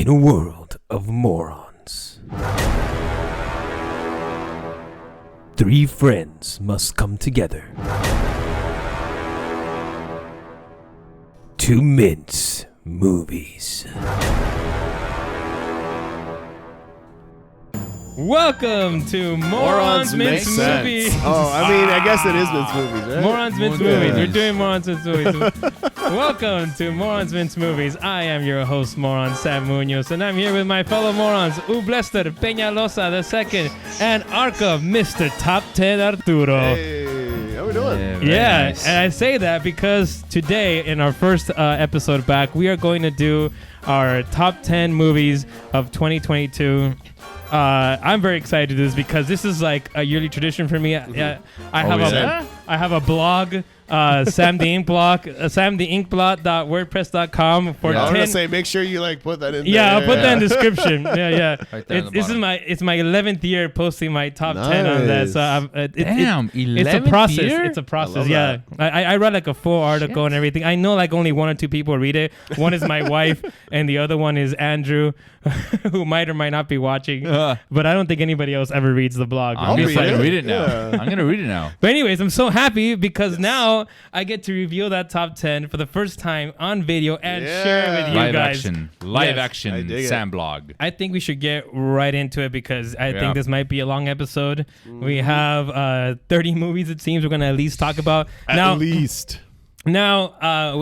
In a world of morons, three friends must come together to mince movies. Welcome to Morons Mince Movies. Oh, I mean, I guess it is Mince Movies, right? Morons Mince Movies. We're doing Morons Mince Movies. Welcome to Morons Mince Movies. I am your host, Moron Sam Munoz, and I'm here with my fellow morons, Uble Peñalosa II and Arca, Mr. Top 10 Arturo. Hey, how we doing? Yeah, nice. and I say that because today, in our first episode back, we are going to do our top 10 movies of 2022. I'm very excited to do this because this is like a yearly tradition for me. I have a blog, Sam the Inkblog, samtheinkblot.wordpress.com for I was 10. gonna say, make sure you put that in there. Yeah, I'll put that in the description. Yeah. This is bottom. it's my 11th year posting my top 10 on that. So Damn, it's a 11th process. year? It's a process. I Yeah, I read like a full article and everything. I know like only one or two people read it. One is my wife, and the other one is Andrew, who might or might not be watching. But I don't think anybody else ever reads the blog. I'm read gonna it. read it now. Yeah. I'm gonna read it now. But anyways, I'm so happy because now I get to reveal that top 10 for the first time on video and share it with you Live guys. Live Yes. I action dig it. Sam blog. I think we should get right into it because I Yeah. think this might be a long episode. We have 30 movies, it seems, we're going to at least talk about. At least. Now, So-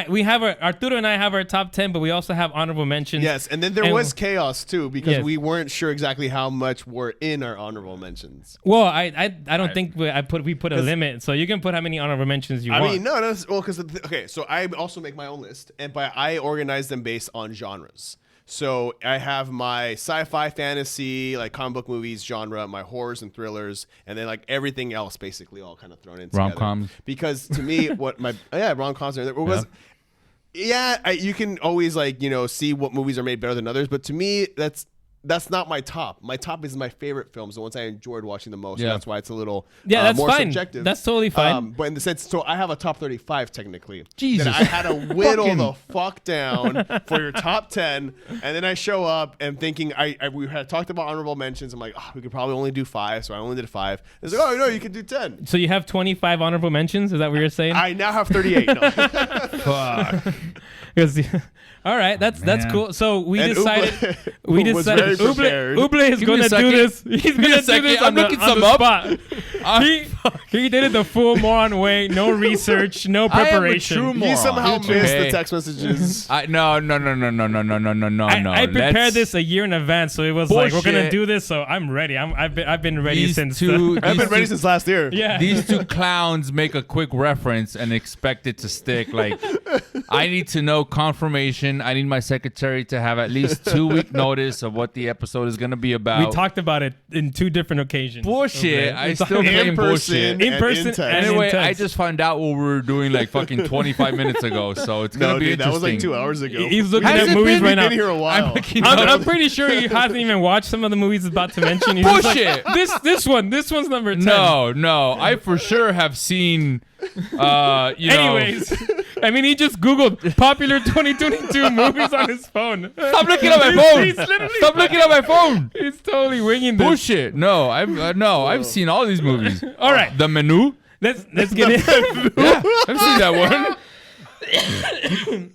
we have Arturo and I have our top 10, but we also have honorable mentions. Yes, and then there And- was chaos too because Yes. we weren't sure exactly how much were in our honorable mentions. Well, I don't think we put a limit, so you can put how many honorable mentions you I want. mean, no, well, because okay, so I also make my own list, and I organize them based on genres. So I have my sci-fi, fantasy, like comic book movies genre, my horrors and thrillers, and then like everything else, basically all kind of thrown in together. Rom-coms. Because to me, what my rom-coms are was. Yeah, you can always see what movies are made better than others, but to me, that's not my top. My top is my favorite films, the ones I enjoyed watching the most. Yeah. That's why it's a little that's more fine. subjective. That's totally fine. But in the sense, so I have a top 35 technically. Jesus. That I had to whittle the fuck down for your top 10, and then I show up and thinking we had talked about honorable mentions. I'm like, we could probably only do 5, so I only did 5. It's like, oh no, you can do 10. So you have 25 honorable mentions? Is that what you're saying? I now have 38. No. Fuck. 'Cause all right, that's Man. cool. So we And decided Uble was very prepared. Uble is Give me going a to do this. second. He's me going a to do second. this I'm on the, looking on some the up. spot. He did it the full moron way. No research, no preparation. I am a true moron. You somehow It's missed okay. the text messages. No. I prepared this a year in advance, so it was like we're gonna Bullshit. do this. So I'm ready. I've been ready These since. two- I've been These ready two- since last year. yeah. These two clowns make a quick reference and expect it to stick. Like, I need to know confirmation. I need my secretary to have at least 2-week notice of what the episode is going to be about. We talked about it in 2 different occasions. Bullshit. Okay. I We still talked- claim In bullshit. person, In and person text. and Anyway, in I text. just found out what we were doing like fucking 25 minutes ago, so it's going to No, be dude, that was interesting. like 2 hours ago. He's looking Has at it movies been? right We've now. been here a while. I'm pretty sure he hasn't even watched some of the movies he's about to mention. He's just like, Bullshit. this one's number 10. No, I for sure have seen, Anyways, I mean, he just Googled popular 2022 movies on his phone. Stop looking at my He's phone. literally- Stop looking at my phone. He's totally winging this. Bullshit. No, I've seen all these movies. All right, The Menu. let's get in. Yeah, I've seen that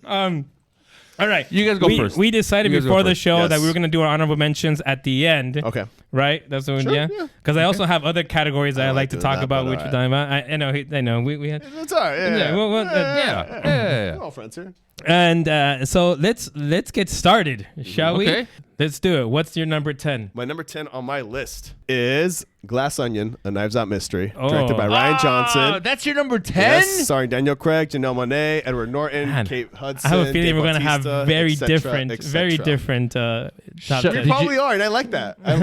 one. All right, You guys go first. We decided You guys go before the first. show Yes. that we were going to do our honorable mentions at the end. Okay. Right? That's what Sure, yeah. yeah. Because I also have other categories that I like to do talk that, about, but which all we're talking about. I know. We had. That's all right. Yeah. Yeah, well, Yeah. We're all friends here. And so let's get started, shall we? Okay. Let's do it. What's your number 10? My number 10 on my list is Glass Onion, A Knives Out Mystery, Oh. directed by Ryan Johnson. That's your number 10? Yes, starring Daniel Craig, Janelle Monáe, Edward Norton, Man, Kate I Hudson. have a feeling Dave we're gonna have Bautista, very et cetera, different, et very cetera. different top Shut- 10. We Did probably are, and I like that. I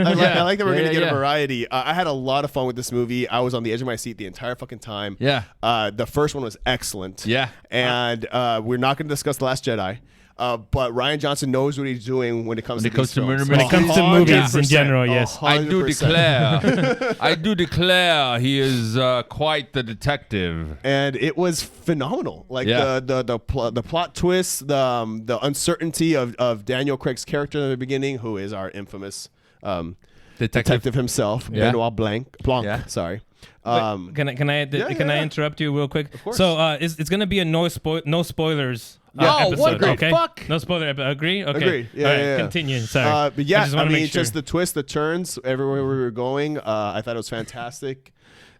like that we're Yeah, gonna get yeah. a variety. I had a lot of fun with this movie. I was on the edge of my seat the entire fucking time. Yeah. The first one was excellent. Yeah. And we're not gonna discuss The Last Jedi. But Rian Johnson knows what he's doing when it comes to these films. When it comes to movies in general, yes. 100%. I do declare he is quite the detective. And it was phenomenal. Like the plot twist, the uncertainty of Daniel Craig's character in the beginning, who is our infamous detective himself, Benoit Blanc. Yeah. Sorry. Can I interrupt you real quick? Of course. So it's gonna be a no spoilers episode. What the okay? fuck? No spoiler. Agree? Okay. Agree. Yeah, All right, yeah. Continue. Sorry. But yeah, I mean, just the twists, the turns, everywhere we were going. I thought it was fantastic,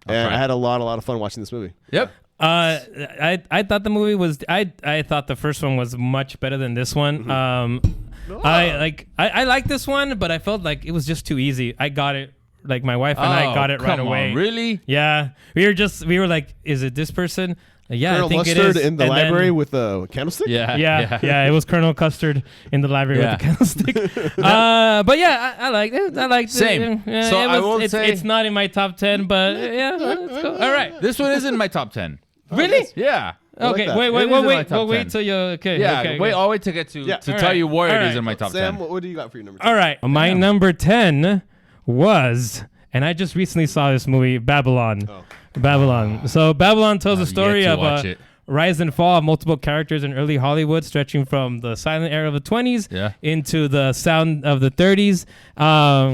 and I had a lot of fun watching this movie. Yep. I thought the movie was. I thought the first one was much better than this one. Mm-hmm. I like this one, but I felt like it was just too easy. I got it. Like my wife and I got it right away. Really? Yeah. We were like, is it this person? Yeah, Colonel I think Mustard it is. in the And library then, with a candlestick. Yeah. It was Colonel Custard in the library with the candlestick. But yeah, I liked it. I liked Same. it. Yeah, So it I will say it's not in my top 10, but yeah, let's go. All right. This one is in my top 10. Really? Yeah. Okay. that. Wait. It is in my Wait top 10. till you. Okay. Yeah. Okay, Wait. okay. I'll wait to get to Yeah. to All tell right. you where All it is right. in my top Sam, 10. what do you got for your number 10? All right. My number 10 was, and I just recently saw this movie, Babylon. Oh. Babylon. So Babylon tells the story yet to of watch it. rise and fall of multiple characters in early Hollywood, stretching from the silent era of the 20s into the sound of the 30s.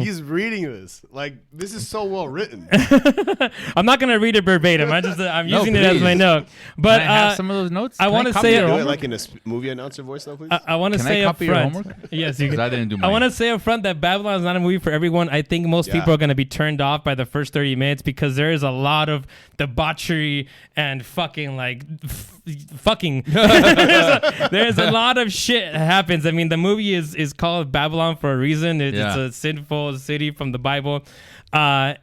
He's reading this. Like, this is so well written. I'm not gonna read it verbatim. I'm using it as my please. note. But Can I have some of those notes? I Can want to copy say your it. Do it homework? like in a movie announcer voice, though, please. I want to Can say I up copy your front. homework? Yes, you can. 'Cause I didn't do I mine. want to say up front that Babylon is not a movie for everyone. I think most people are going to be turned off by the first 30 minutes because there is a lot of debauchery and fucking fucking. There's a lot of shit that happens. I mean, the movie is called Babylon for a reason. It's a sinful city from the Bible. But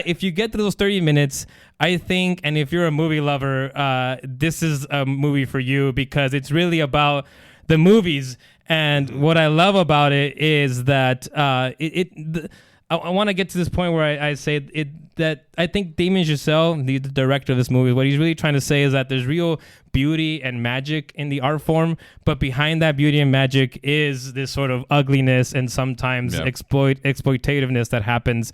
if you get through those 30 minutes, I think, and if you're a movie lover, this is a movie for you because it's really about the movies. And what I love about it is that I want to get to this point where I say that I think Damien Chazelle, the director of this movie, what he's really trying to say is that there's real beauty and magic in the art form, but behind that beauty and magic is this sort of ugliness and sometimes exploitativeness that happens.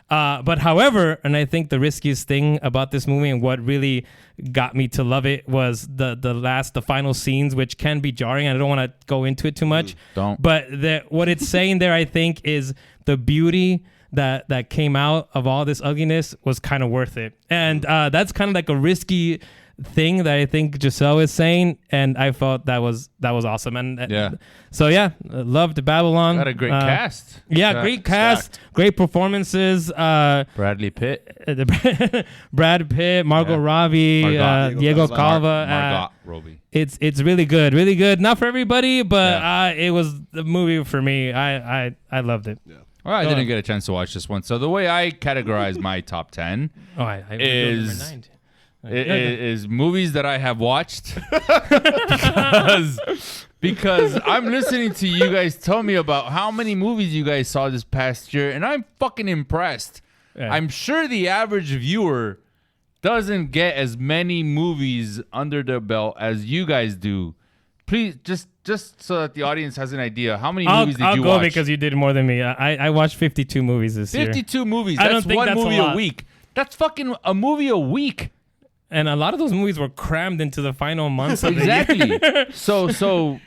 But however, and I think the riskiest thing about this movie and what really got me to love it was the final scenes, which can be jarring. I don't want to go into it too much. Don't. But what it's saying there, I think, is the beauty that came out of all this ugliness was kind of worth it. And that's kind of like a risky thing that I think Giselle is saying, and I felt that was awesome. And so loved Babylon. Got a great cast. Yeah, great cast, stacked. great performances. Bradley Pitt. Brad Pitt, Margot Robbie, Diego Calva. Margot Robbie. It's really good, really good. Not for everybody, but it was the movie for me. I loved it. Yeah. Well, I didn't get a chance to watch this one. So the way I categorize my top 10 is movies that I have watched because I'm listening to you guys tell me about how many movies you guys saw this past year, and I'm fucking impressed. Yeah. I'm sure the average viewer doesn't get as many movies under their belt as you guys do. Please, just so that the audience has an idea, how many movies did you watch? I'll go because you did more than me. I watched 52 movies this year. 52 movies. I don't That's think one that's a movie lot. a week. That's fucking a movie a week. And a lot of those movies were crammed into the final months of the year. Exactly. So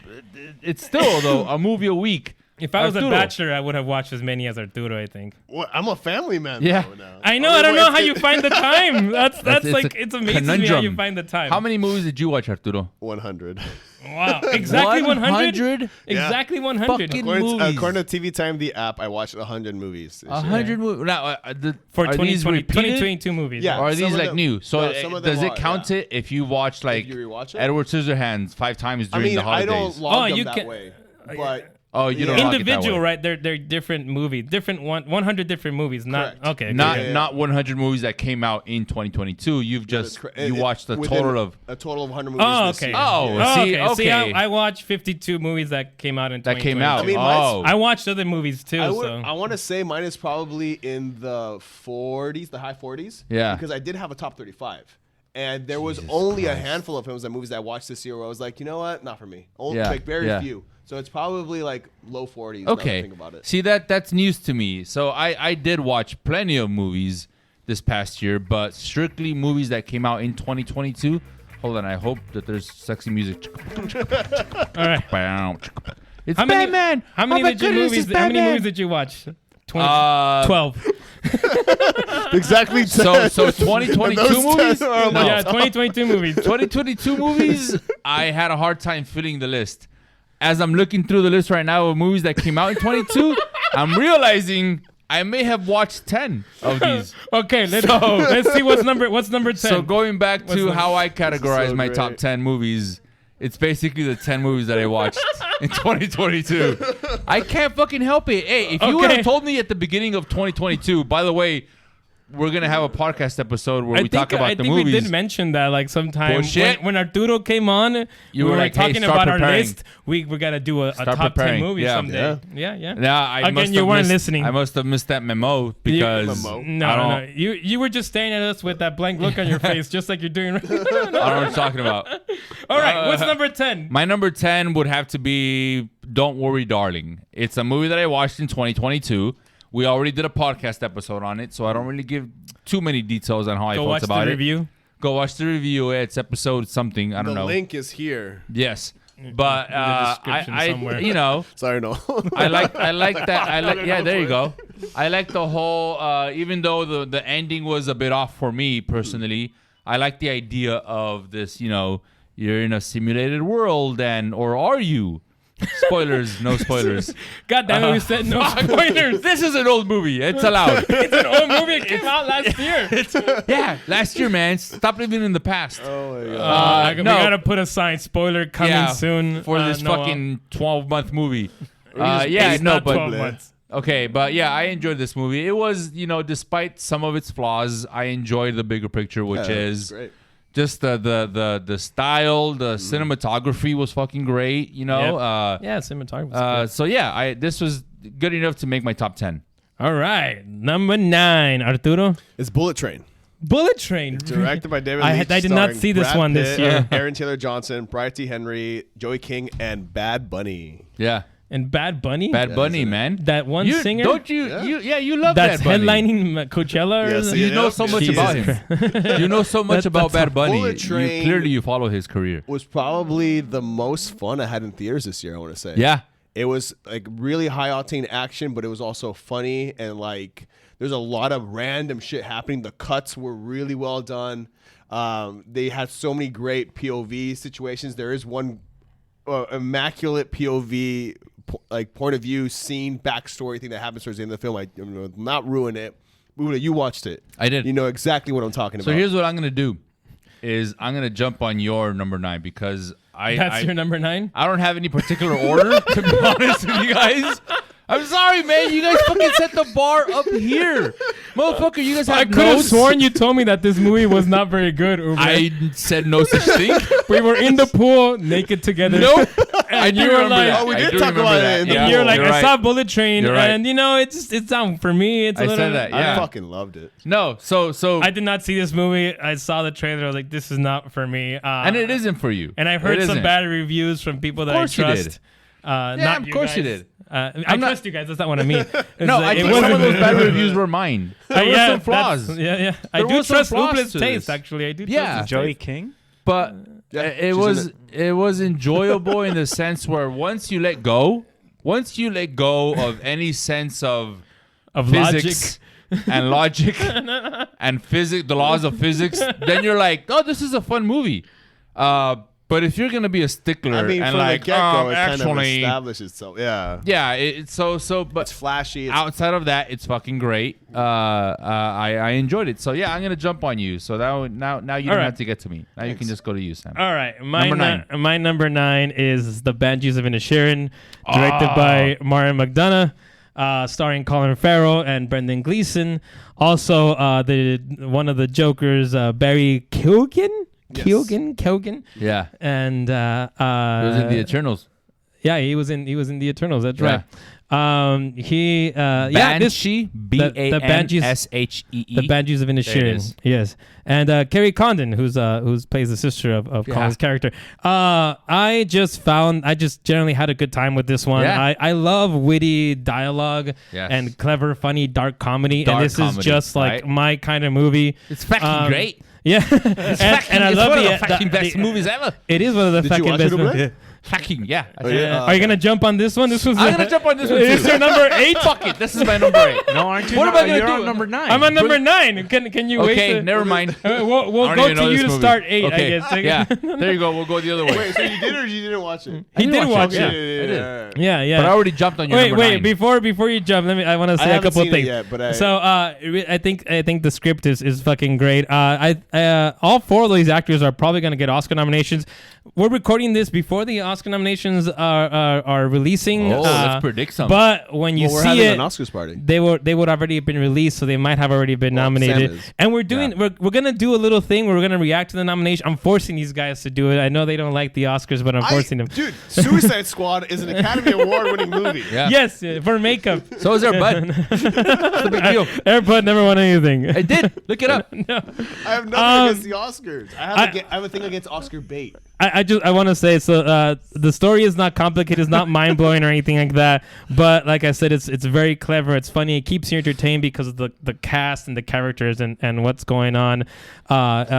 it's still though a movie a week. If I was Arturo. a bachelor, I would have watched as many as Arturo, I think. What? I'm a family man. Yeah. Though, now. I know. I don't know how you find the time. That's like it's amazing to me how you find the time. How many movies did you watch, Arturo? 100. Wow. Exactly 100? Yeah. Exactly 100. Fucking movies. According to TV Time, the app, I watched 100 movies. 100 movies. Now, For are these 2020, repeated? 2022 movies. Yeah. Or are Some these of like them- new? So no, some of them does it are, count it if you watch like you rewatch it? Edward Scissorhands 5 times I during mean, the I holidays? don't log them you that can- way. But Oh, you don't log it that Individual, way. right? They're different movies. 100 different movies. Not Correct. okay. Not okay. not 100 movies that came out in 2022. You've just you watched a within total of a total of 100 movies. Oh, this okay. year. Oh, Yeah. see, okay. See, okay. I watched 52 movies that came out in that came out. 2022. I mean, oh, I watched other movies too. I want to say mine is probably in the 40s, the high 40s. Yeah. Because I did have a top 35. And there was only a handful of films and movies that I watched this year where I was like, you know what? Not for me. Like very few. So it's probably like low 40s. Okay. Think about it. See, that's news to me. So I did watch plenty of movies this past year, but strictly movies that came out in 2022. Hold on. I hope that there's sexy music. All right. It's How many- Batman. How many movies did you watch? 12. Exactly 10. So 2022 Those movies? 10 are No. Yeah, 2022 movies. 2022 movies, I had a hard time filling the list. As I'm looking through the list right now of movies that came out in 22, I'm realizing I may have watched 10 of these. Okay, let's see what's number 10. So going back to number- how I categorize so my great. top 10 movies, it's basically the 10 movies that I watched in 2022. I can't fucking help it. Hey, if you would Okay. have told me at the beginning of 2022, by the way, we're going to have a podcast episode where we talk about the movies. we did mention that like sometime Bullshit. when Arturo came on, You we were were like, hey, talking start about our preparing. list. We got to do a Start top 10 preparing. movie Yeah. someday. Yeah. Yeah, Again, you weren't listening. I must have missed that memo because Memo. I No. don't You were just staring at us with that blank look on your face, just like you're doing right now. I don't know what you're talking about. All right, what's number 10? My number 10 would have to be Don't Worry, Darling. It's a movie that I watched in 2022. We already did a podcast episode on it, so I don't really give too many details on how I Go felt watch about the it. review. Go watch the review. It's episode something. I don't The know. link is here. Yes. But In the description somewhere. you know, Sorry, no. I like that. Yeah, there you go. I like the whole. Even though the ending was a bit off for me personally, I like the idea of this. You know, you're in a simulated world, or are you? Spoilers, no spoilers. God damn it, we said no spoilers. This is an old movie. It's allowed. It's an old movie. It came out last year. Yeah, last year, man. Stop living in the past. Oh my god. We no. gotta put a sign. Spoiler coming soon for this Noah. fucking 12-month movie. It's not 12 but months. okay, but yeah, I enjoyed this movie. It was, despite some of its flaws, I enjoyed the bigger picture, which is Great. just the style, the cinematography was fucking great. Yeah, cinematography. So yeah, this was good enough to make my top 10. All right, number 9, Arturo. It's Bullet Train. Bullet Train. Directed by David I Leitch, did not starring see this Brad one this Pitt, year. Aaron Taylor Johnson, Bryce T. Henry, Joey King, and Bad Bunny. Yeah, And Bad Bunny. Bad Bunny, isn't it? man. That one You, singer. don't you? Yeah. You love That's Bad Bunny. headlining Coachella. Yes, or You yeah. know so much Jesus about him. You know so much about that's Bad Bunny. Bullet Train. Clearly, you follow his career. Was probably the most fun I had in theaters this year, I want to say. Yeah. It was like really high octane action, but it was also funny and like there's a lot of random shit happening. The cuts were really well done. They had so many great POV situations. There is one immaculate POV point of view scene backstory thing that happens towards the end of the film. I will not ruin it. Uble, you watched it. I did. You know exactly what I'm talking So about. here's what I'm gonna do: is I'm gonna jump on your number 9 because That's your number 9. I don't have any particular order, to be honest with you guys. I'm sorry, man. You guys fucking set the bar up here. Motherfucker, you guys have I could have notes. sworn you told me that this movie was not very good, Uber. I said no such thing. We were in the pool naked together. Nope. And do you were remember like, that. Oh, we I did do talk remember about that. it in the Yeah. you're like, You're I right. saw Bullet Train, You're right. and it's down for me. It's a I little. said that, yeah. I fucking loved it. No, so I did not see this movie. I saw the trailer. I was like, this is not for me. and it isn't for you. And I've It heard some isn't. bad reviews from people that I course you trust. did. Not of you course guys. you did. I not- trust you guys. That's not what I mean. No, I think some of those bad reviews were mine. There were some flaws. Yeah. I There do were some trust flaws Uble's to taste. this. Actually, I do. Yeah. Trust his Joey taste. King? But Yeah, it she's in was enjoyable in the sense where once you let go of any sense of Of physics logic. and logic and the laws of physics, then you're like, oh, this is a fun movie. But if you're gonna be a stickler I mean, and from like, the get-go, it kind of actually, establishes itself. Yeah. yeah, it's so. But It's flashy. It's outside of that, it's fucking great. I enjoyed it. So yeah, I'm gonna jump on you. So now you All don't right. have to get to me. Now you can just go to you, Sam. All right, my Number 9. my number 9 is the Banshees of Inisherin, directed by Martin McDonagh, starring Colin Farrell and Brendan Gleeson. Also, one of the Jokers, Barry Keoghan. Yes. Keoghan. Yeah, And it was in the Eternals. Yeah, he was in the Eternals. That's Yeah. right. He Banshee, B-A-N-S-H-E-E. the Banshees of There it Inisherin. is. Yes, and Carrie Condon, who's plays the sister of Colin's character. I just generally had a good time with this one. Yeah. I love witty dialogue Yes. and clever, funny, dark comedy, Dark and this comedy, is just like right? my kind of movie. It's fucking great. Yeah, and I love one of the the fucking best movies ever. It is one of the Did you fucking watch best it, Uble? movies. Fucking yeah. Are you gonna jump on this one? This was. I'm gonna jump on this one too. Is your number 8? Fuck it. This is my number 8. No, aren't you? What am I gonna You're do? on number 9. I'm on number 9. Can you wait? Okay, never mind. We'll I don't go even know to you this to movie. start 8. Okay. I guess. Yeah. There you go. We'll go the other way. Wait, so you did or you didn't watch it? He did watch yeah. it. I did. Yeah. But I already jumped on your Wait, number 9. before you jump, I want to I say a haven't couple seen things. it yet, but I think the script is fucking great. All 4 of these actors are probably gonna get Oscar nominations. We're recording this before the Oscar nominations are releasing. Oh, let's predict something. But when you we're see having it, an Oscars party. they would already have been released, so they might have already been nominated. Sam is. And we're gonna do a little thing where we're gonna react to the nomination. I'm forcing these guys to do it. I know they don't like the Oscars, but I'm forcing them. Dude, Suicide Squad is an Academy Award-winning movie. Yeah. Yes, for makeup. So is their bud. It's a big deal. Airpod never won anything. I did. Look it up. I have nothing against the Oscars. I have a thing against Oscar bait. I want to say so. The story is not complicated. It's not mind blowing or anything like that. But like I said, it's very clever. It's funny. It keeps you entertained because of the cast and the characters and what's going on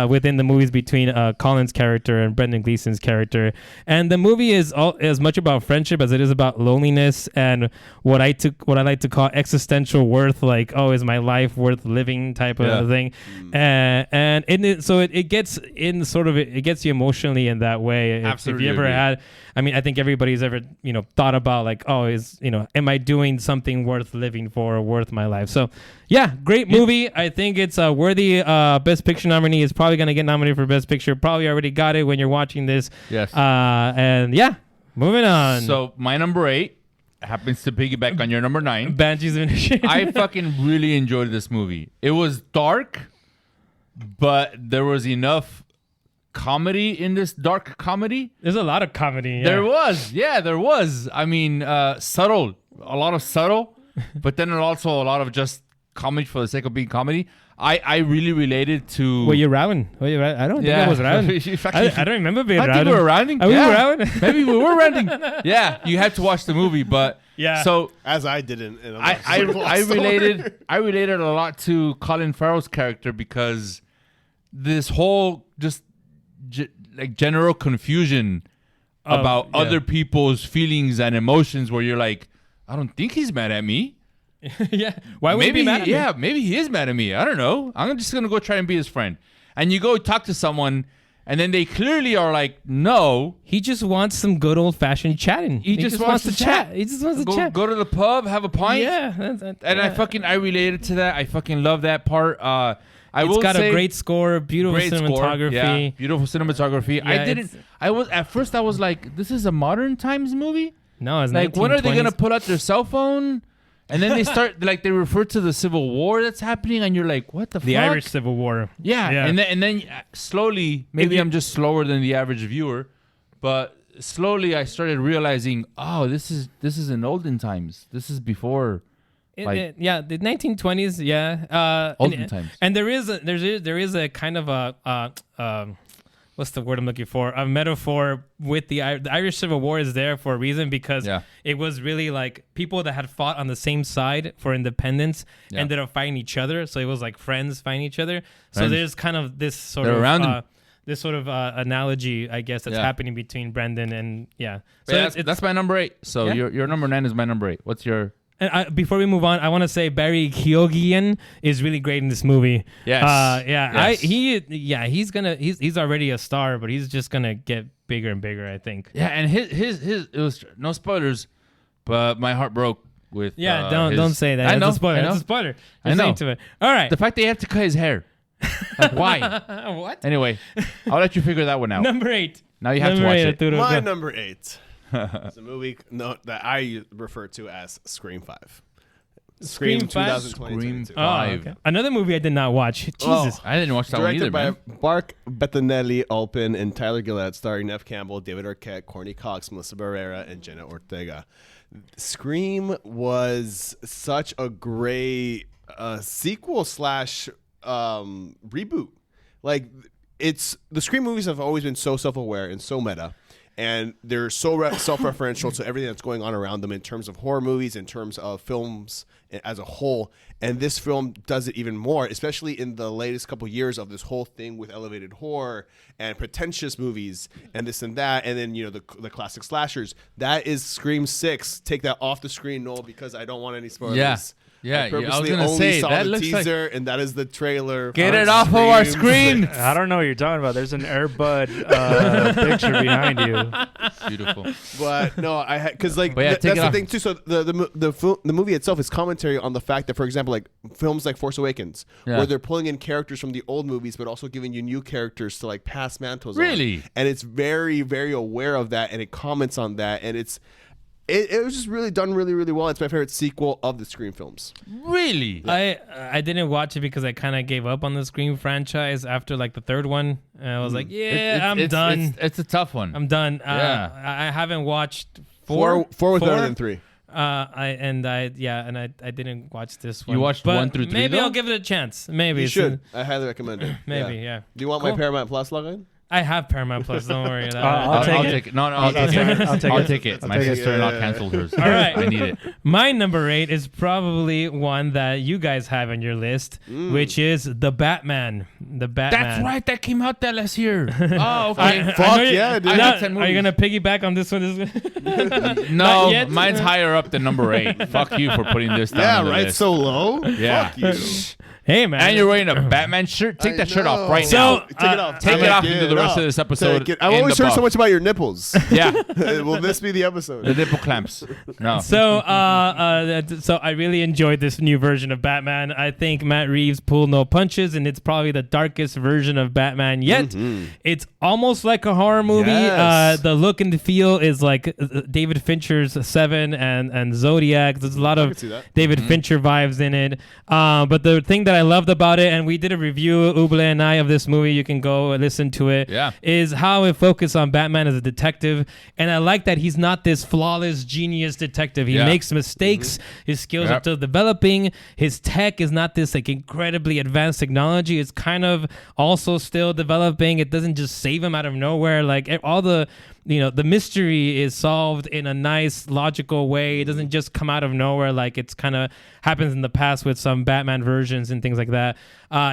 within the movies between Colin's character and Brendan Gleeson's character. And the movie is as much about friendship as it is about loneliness and what I like to call existential worth. Like, oh, is my life worth living type of thing. And it gets in sort of it gets you emotionally in that way. Absolutely If you ever agree. had, I mean, I think everybody's ever thought about like, oh, am I doing something worth living for or worth my life? So yeah, great movie. I think it's a worthy Best Picture nominee. Is probably gonna get nominated for Best Picture. Probably already got it when you're watching this. Yes. And yeah, moving on. So my number 8 happens to piggyback on your number 9. Banshees of Inisherin. I fucking really enjoyed this movie. It was dark, but there was enough comedy in this dark comedy. There's a lot of comedy. Yeah. There was. I mean, subtle, a lot of subtle, but then also a lot of just comedy for the sake of being comedy. I really related to. Were you rounding? I don't think I was rounding. I don't remember being I think rounding. we were rounding. Are we Yeah. rounding? Maybe we were rounding. Yeah, you had to watch the movie, but Yeah. So As I didn't. I related a lot to Colin Farrell's character because this whole just like general confusion about other people's feelings and emotions, where you're like, I don't think he's mad at me. Yeah. Why would he be mad at me? Yeah, maybe he is mad at me. I don't know. I'm just gonna go try and be his friend. And you go talk to someone, and then they clearly are like, no. He just wants some good old fashioned chatting. He just wants to chat. He just wants to Go, chat. go to the pub, have a pint. Yeah. And I related to that. I fucking love that part. It's got a great score, beautiful cinematography. Yeah, beautiful cinematography. Yeah, At first I was like, this is a modern times movie? No, it's Like, when are they 1920s. going to pull out their cell phone? And then they start, like, they refer to the Civil War that's happening, and you're like, what the fuck? The Irish Civil War. Yeah. And then slowly, maybe I'm just slower than the average viewer, but slowly I started realizing, oh, this is in olden times. This is before. The 1920s. Yeah. Olden times. And there is a kind of a what's the word I'm looking for? A metaphor with the Irish Civil War is there for a reason, because it was really like people that had fought on the same side for independence ended up fighting each other. So it was like friends fighting each other. So there's kind of this sort of analogy, I guess, that's happening between Brendan and So that's my number 8. So your number 9 is my number 8. What's your? And before we move on, I want to say Barry Keoghan is really great in this movie. Yes. Yes. He's already a star, but he's just gonna get bigger and bigger, I think. Yeah, and his it was no spoilers, but my heart broke with. Don't say that. I know. It's a spoiler. I know. It's a spoiler. I know. Into it. All right. The fact that you have to cut his hair. Like, why? What? Anyway, I'll let you figure that one out. Number 8. Now you have to watch it. Arturo, My go. number 8 is a movie that I refer to as Scream 5. Scream Scream 5? 2022. Oh, 5. okay. Another movie I did not watch. Jesus. I didn't watch that one either, Directed by man. Mark Bettinelli, Alpin, and Tyler Gillette, starring Nev Campbell, David Arquette, Courtney Cox, Melissa Barrera, and Jenna Ortega. Scream was such a great sequel slash reboot. Like, it's the Scream movies have always been so self-aware and so meta. And they're so self-referential to everything that's going on around them in terms of horror movies, in terms of films as a whole. And this film does it even more, especially in the latest couple years of this whole thing with elevated horror and pretentious movies and this and that. And then, the classic slashers. That is Scream 6. Take that off the screen, Noel, because I don't want any spoilers. Yeah, I I was purposely gonna only say saw that the looks teaser, and that is the trailer. Get for it off of our Scream screen. 6. I don't know what you're talking about. There's an Air Bud picture behind you. Beautiful. But no, because like But yeah, take that's it the off. thing too. So the movie itself is commentary on the fact that, for example, like films like Force Awakens, Yeah. where they're pulling in characters from the old movies, but also giving you new characters to like pass mantles. Really? on. And it's very, very aware of that, and it comments on that, and it was just really done really, really well. It's my favorite sequel of the Scream films. Really? I didn't watch it because I kind of gave up on the Scream franchise after like the third one. And I was like, I'm done. It's a tough one. I'm done. Yeah. I haven't watched four. Four was better than 3. I didn't watch this one. You watched But 1 through 3 Maybe though? I'll give it a chance. Maybe You should. I highly recommend it. Maybe, yeah. Do you want Cool. my Paramount Plus login? I have Paramount Plus. Don't worry. I'll take take it. No, I'll I'll take it. I'll take I'll it. take it. I'll My take it. sister-in-law Yeah. canceled hers. All right. I need it. My number 8 is probably one that you guys have on your list, which is The Batman. The Batman. That's right. That came out that last year. Oh, okay. I Fuck know you- yeah, dude. I Now, got 10 are you movies. gonna piggyback on this one? No, Not yet? mine's higher up than number 8. Fuck you for putting this down. Yeah, on the right. list. So low. Yeah. Fuck you. Hey man, And you're wearing a Batman shirt. Take I that shirt off know. right So, now. Take it off. Take it off into the rest up. of this episode. Take it. I've in always the heard so buff. much about your nipples. Yeah, Will this be the episode? the nipple clamps. No. So, so I really enjoyed this new version of Batman. I think Matt Reeves pulled no punches, and it's probably the darkest version of Batman yet. It's almost like a horror movie. Yes. The look and the feel is like David Fincher's Seven and Zodiac. There's a lot can of see that. David Fincher vibes in it. But the thing that I loved about it, and we did a review, Uble and I, of this movie, you can go listen to it, Yeah. is how it focused on Batman as a detective. And I like that he's not this flawless genius detective. He Yeah. makes mistakes. His skills are Yep. still developing. His tech is not this like incredibly advanced technology. It's kind of also still developing. It doesn't just save him out of nowhere. Like all the the mystery is solved in a nice, logical way. It doesn't just come out of nowhere like it's kind of happens in the past with some Batman versions and things like that.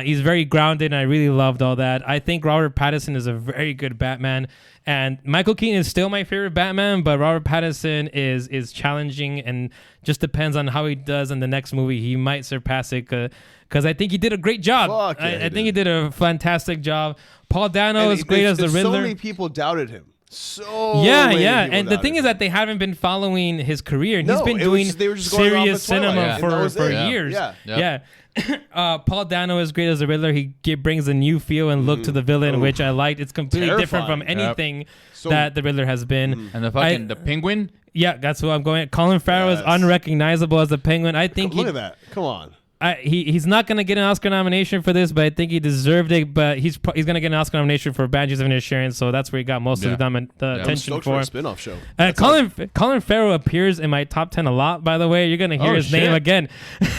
He's very grounded, and I really loved all that. I think Robert Pattinson is a very good Batman, and Michael Keaton is still my favorite Batman, but Robert Pattinson is challenging, and just depends on how he does in the next movie. He might surpass it because I think he did a great job. Fuck yeah, I he think he did a fantastic job. Paul Dano And is great as the so Riddler. many people doubted him. So Yeah, many yeah. people And the doubted thing is him. that they haven't been following his career. No, He's been it was doing just- they were just going off serious of Twilight, cinema and that was for it. Yeah. years. Yeah. Yeah. Paul Dano is great as the Riddler. He brings a new feel and look to the villain, Oh. which I liked. It's completely different from Terrifying. anything So- that the Riddler has been. And the the penguin. Yeah, that's what I'm going at. Colin Farrell is Yes. unrecognizable as the Penguin. I think Look at that. Come on. he's not going to get an Oscar nomination for this, but I think he deserved it. But he's going to get an Oscar nomination for Banshees of Inisherin, so that's where he got most of the I'm attention stoked for for. a spin-off show. Colin Farrell appears in my top 10 a lot, by the way. You're going to hear Oh, his name shit. again.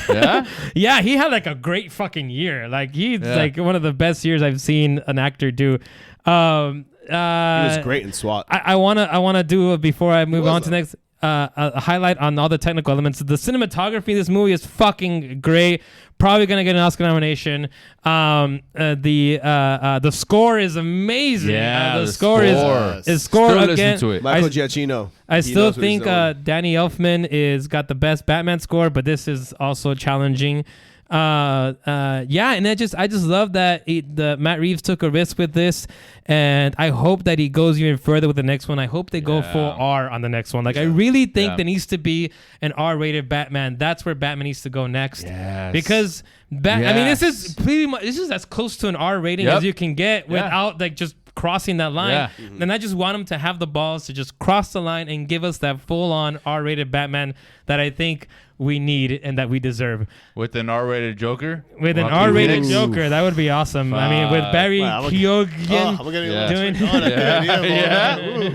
Yeah. Yeah, he had like a great fucking year. Like he's Yeah. like one of the best years I've seen an actor do. He was great in SWAT. I wanna do before I move was on to that? next a highlight on all the technical elements. The cinematography in this movie is fucking great. Probably gonna get an Oscar nomination. The score is amazing. Yeah, the the score score. is score Still listen again. to it. Michael I- Giacchino. I He still knows what he's think doing. Danny Elfman is got the best Batman score, but this is also challenging. Yeah, and I just love that the Matt Reeves took a risk with this, and I hope that he goes even further with the next one. I hope they go Yeah. full R on the next one. Like I really think Yeah. there needs to be an R-rated Batman. That's where Batman needs to go next. Yes. Because I mean, this is Yes. pretty much as close to an R rating Yep. as you can get Yeah. without like just crossing that line. Yeah. And I just want him to have the balls to just cross the line and give us that full-on R-rated Batman that I think we need and that we deserve. With an R-rated Joker? With an Joaquin R-rated Phoenix? Joker, that would be awesome. I mean, with Barry Keoghan doing.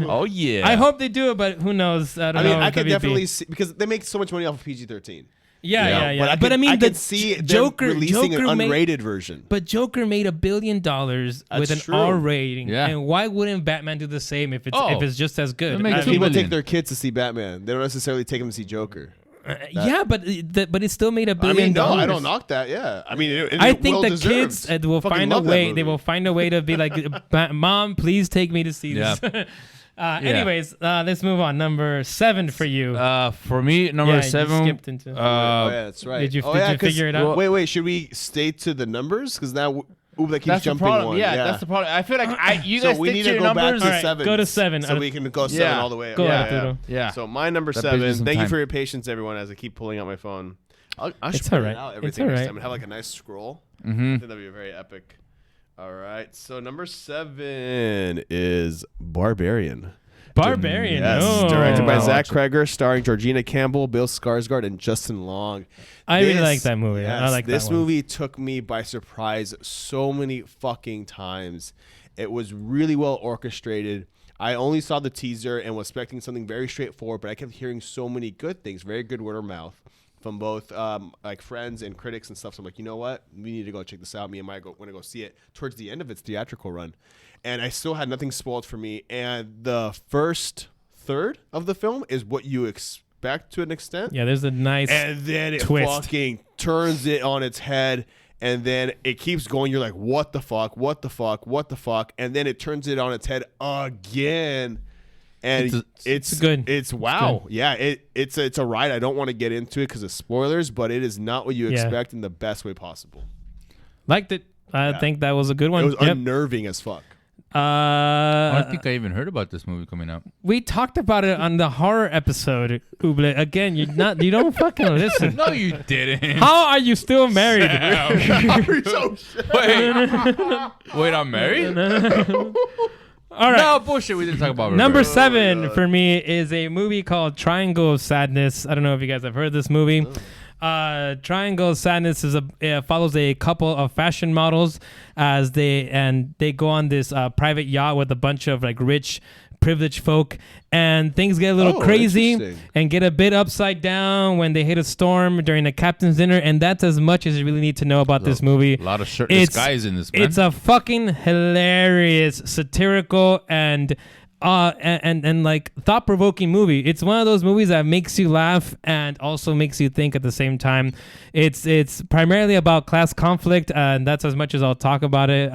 Oh yeah. I hope they do it, but who knows? I don't know. I could WB. definitely see because they make so much money off of PG-13. Yeah. But I mean, the could see them Joker releasing Joker an made- unrated version. But Joker made $1 billion with an true. R rating, Yeah. and why wouldn't Batman do the same if it's just as good? It makes $2 People billion. take their kids to see Batman. They don't necessarily take them to see Joker. Yeah, but it still made $1 I billion. mean, no, I don't knock that. Yeah, I mean, I think the kids will find a way. They will find a way to be like, Mom, please take me to see this. Anyways, let's move on. Number 7 for you. For me, number You 7. skipped into. Oh, yeah, that's right. Did you Oh, yeah, figure it out? Wait. Should we stay to the numbers? Because now Uble keeps That's the jumping problem. one. Yeah, that's the problem. I feel like you So guys we stick need to to your go back numbers. to All right, 7. go to 7. So we can go 7 all the way. Go yeah, Arturo. Yeah. So my number That buys you 7. some Thank you time. for your patience, everyone, as I keep pulling out my phone. I should It's print all right. out It's everything all next right. time and have like a nice scroll. Mm-hmm. I think that'd be very epic. All right. So number 7 is Barbarian. Barbarian. Yes, Oh. directed by Wow. Zach Kreger, starring Georgina Campbell, Bill Skarsgård, and Justin Long. I really like that movie. Yes, I like this that one. movie took me by surprise so many fucking times. It was really well orchestrated. I only saw the teaser and was expecting something very straightforward, but I kept hearing so many good things, very good word of mouth from both like friends and critics and stuff. So I'm like, you know what? We need to go check this out. Me and Mike want to go see it towards the end of its theatrical run. And I still had nothing spoiled for me. And the first third of the film is what you expect to an extent. Yeah, there's a nice And then it twist. fucking turns it on its head. And then it keeps going. You're like, what the fuck? What the fuck? What the fuck? And then it turns it on its head again. And it's good. It's wow. good. Yeah, it's a ride. I don't want to get into it because of spoilers, but it is not what you expect in the best way possible. Liked it. I think that was a good one. It was unnerving as fuck. I don't think I even heard about this movie coming out. We talked about it on the horror episode, Uble. Again, you don't fucking listen. No, you didn't. How are you still married? Wait, I'm married? All right. No, bullshit. We didn't talk about Number Rivera. 7 for me is a movie called Triangle of Sadness. I don't know if you guys have heard this movie. Triangle of Sadness follows a couple of fashion models as they go on this private yacht with a bunch of like rich, privileged folk, and things get a little crazy interesting. and get a bit upside down when they hit a storm during the captain's dinner. And that's as much as you really need to know about this movie. A lot of shirtless guys in this, man. It's a fucking hilarious, satirical, and like thought-provoking movie. It's one of those movies that makes you laugh and also makes you think at the same time. It's primarily about class conflict, and that's as much as I'll talk about it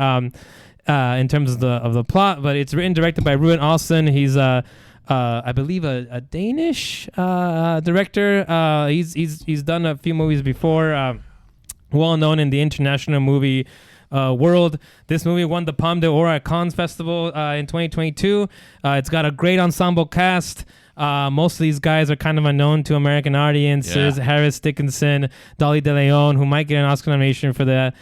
in terms of the plot. But it's written and directed by Ruben Olsen. He's I believe a Danish director. He's done a few movies before. Well known in the international movie world. This movie won the Palme d'Or at Cannes Festival in 2022. It's got a great ensemble cast. Most of these guys are kind of unknown to American audiences. Yeah. Harris Dickinson, Dolly De Leon, who might get an Oscar nomination for this.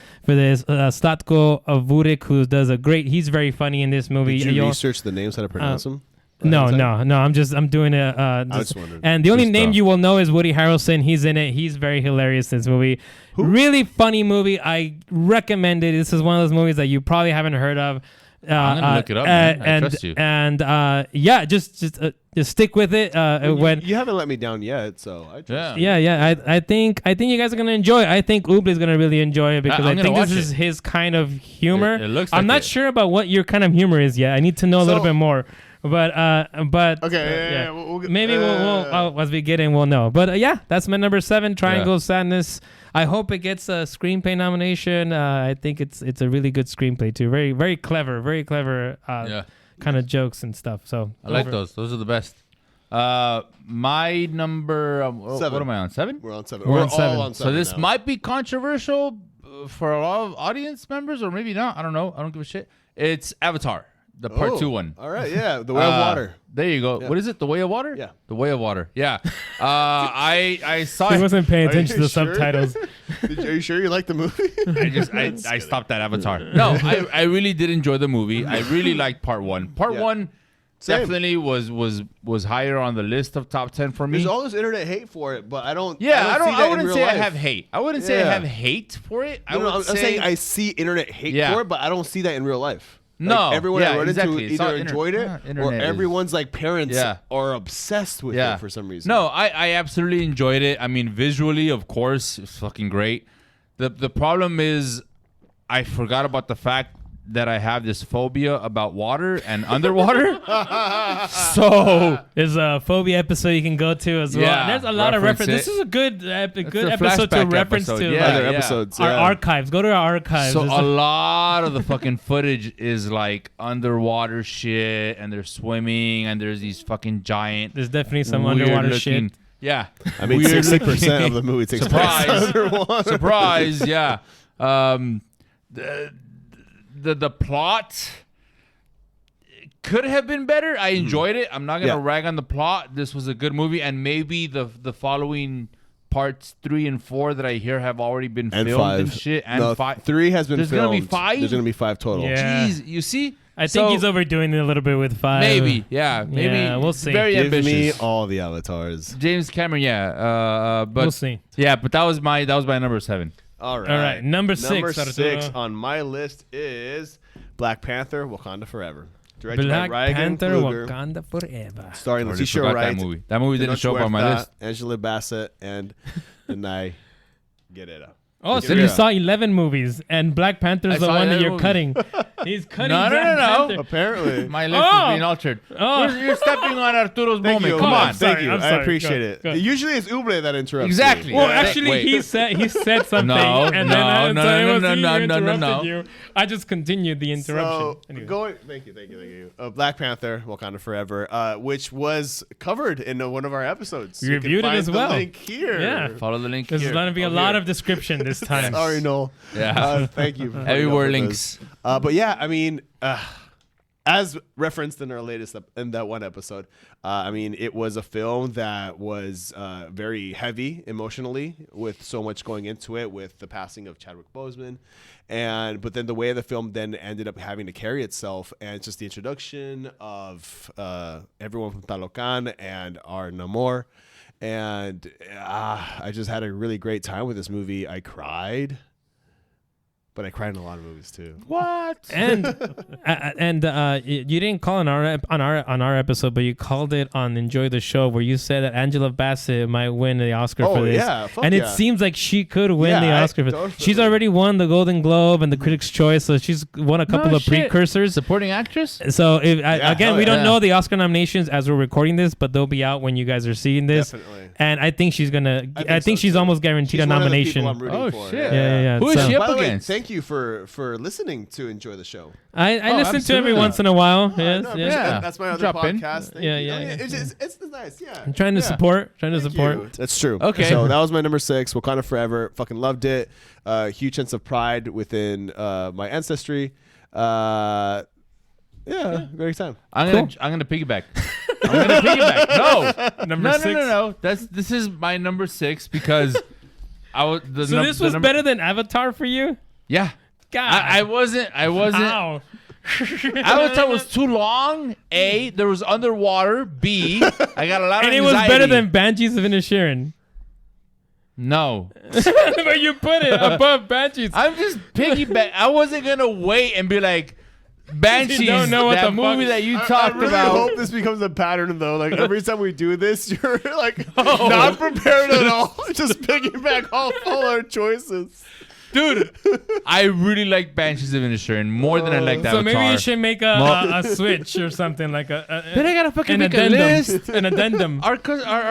Statko Vurik, who does he's very funny in this movie. Did you research the names, how to pronounce them? No. I'm doing it. I was wondering. And the only name you will know is Woody Harrelson. He's in it. He's very hilarious in this movie. Really funny movie. I recommend it. This is one of those movies that you probably haven't heard of. I'm gonna look it up, man. I trust you. And yeah, just stick with it. When You haven't let me down yet, so I trust you. yeah. I think you guys are gonna enjoy it. I think Uble is gonna really enjoy it because I'm I gonna think this watch is it. his kind of humor. It looks I'm like not it. sure about what your kind of humor is yet. I need to know a little bit more. But Okay, yeah. We'll get- maybe we'll as we get in, we'll know. But yeah, that's my number 7, Triangle of Sadness. I hope it gets a screenplay nomination. I think it's a really good screenplay too. Very very clever kind of jokes and stuff. So I like those. Those are the best. My number. 7. What am I on? 7. We're on 7. We're We're on 7. all on 7 So this now. might be controversial for a lot of audience members, or maybe not. I don't know. I don't give a shit. It's Avatar, the part 2 one. All right, yeah. The Way of Water. There you go. Yeah. What is it? The Way of Water? Yeah. The Way of Water. Yeah. I saw he it. wasn't paying Are you attention to the sure? subtitles. Are you sure you like the movie? I stopped at Avatar. No, I really did enjoy the movie. I really liked part one. Part one Same. definitely was higher on the list of top 10 for me. There's all this internet hate for it, but I don't. Yeah, I wouldn't say I have hate. I wouldn't say I Yeah. have hate for it. I'm saying I see internet hate Yeah. for it, but I don't see that in real life. No, Like, everyone I run exactly. into It's all either enjoyed it internet or is- everyone's like parents Yeah. are obsessed with Yeah. it for some reason. No, I absolutely enjoyed it. I mean, visually, of course, it's fucking great. The problem is I forgot about the fact that I have this phobia about water and underwater. So There's a phobia episode you can go to as well. Yeah, And there's a lot of reference reference. This it. is a good a episode to flashback reference episode, to yeah. other like, episodes. our yeah. archives. Go to our archives. So There's a lot of the fucking footage is like underwater shit, and they're swimming, and there's these fucking giant. there's definitely some weird underwater looking, shit. Yeah, I mean, weird 60% of the movie takes Surprise. place underwater. Surprise, yeah. The plot could have been better. I enjoyed it. I'm not gonna Yeah. rag on the plot. This was a good movie, and maybe the following parts 3 and 4 that I hear have already been And filmed 5. and shit. And No, 5. 3 has been There's filmed. gonna be 5? There's going to be 5 total. Yeah. Jeez, you see? I think he's overdoing it a little bit with 5. Maybe, yeah, maybe. Yeah, we'll see. Very Give ambitious. me all the avatars. James Cameron, yeah. But We'll see. yeah, but that was my number 7. All right. All right, number 6, Number Arturo. 6 on my list is Black Panther, Wakanda Forever. Directed Black by Ryan Panther, Coogler, Wakanda Forever. starring Already Letitia forgot Wright, that movie. That movie didn't Tenoch show up on my Huerta, list. Angela Bassett, and Denai Guerrero. Oh, so Yeah. you saw 11 movies, and Black Panther's I the saw one that 11 you're movies. cutting. He's cutting No, no, Black no, no. Panther. Apparently. My list Oh! is being altered. Oh. You're stepping on Arturo's Thank moment. you. Come on. Thank sorry, you. I'm I sorry. appreciate Go, it. go. Usually it's Uble that interrupts. Exactly. Me. Well, Yeah. actually, Wait. he said something, No, and then no, no, so it no, was no, he no, who no, no, interrupted no. you. I just continued the interruption. So Anyway. thank you. Black Panther, Wakanda Forever, which was covered in one of our episodes. We You can reviewed it find as the well. link here. Yeah. Follow the link There's here. going to be a lot of description this time. Sorry, Noel. Yeah. Thank you. for putting Everywhere up with links. this. But yeah, I mean, as referenced in our latest in that one episode, I mean, it was a film that was very heavy emotionally, with so much going into it, with the passing of Chadwick Boseman, but then the way the film then ended up having to carry itself, and it's just the introduction of everyone from Talocan and our Namor, and I just had a really great time with this movie. I cried. But I cried in a lot of movies too. What? And you didn't call on our episode, but you called it on Enjoy the Show, where you said that Angela Bassett might win the Oscar for this. Yeah, fuck and yeah. it seems like she could win the Oscar for definitely. She's already won the Golden Globe and the Critics' Choice, so she's won a couple of precursors. Supporting actress? So again, hell we don't yeah. know the Oscar nominations as we're recording this, but they'll be out when you guys are seeing this. Definitely. And I think she's gonna. I think so, she's too. almost guaranteed She's a one of the nomination. people I'm rooting Oh, for. shit. Yeah. Who is So- she By up the way, against? thank you for listening to Enjoy the Show. I listen to every absolutely. once in a while. I Yes, know, yes. Yeah. That's my other Drop in. podcast. Thank Yeah, you. yeah, I mean, yeah. It's nice. Yeah. I'm trying to Yeah. support. Trying to Thank support. you. That's true. Okay. So that was my number 6, Wakanda Forever. Fucking loved it. Huge sense of pride within my ancestry. Yeah, very excited. I'm gonna piggyback. I'm gonna piggyback. No, Number no, 6. no. This is my number 6 because I was the. So this was number, better than Avatar for you? Yeah. God, I wasn't. How? Avatar was too long. A, there was underwater. B, I got a lot of And anxiety. it was better than Banshees of Inisherin. No. But you put it above Banshees. I'm just piggyback. I wasn't gonna wait and be like, Banshees, don't know what that the movie fuck- that you I talked really about. hope this becomes a pattern, though. Like every time we do this, you're like Oh. not prepared at all. Just piggyback all our choices. Dude, I really like Banshees of Inisherin more than I like that. So maybe you should make a switch or something like Then I gotta fucking an make a addendum. list. An addendum. Our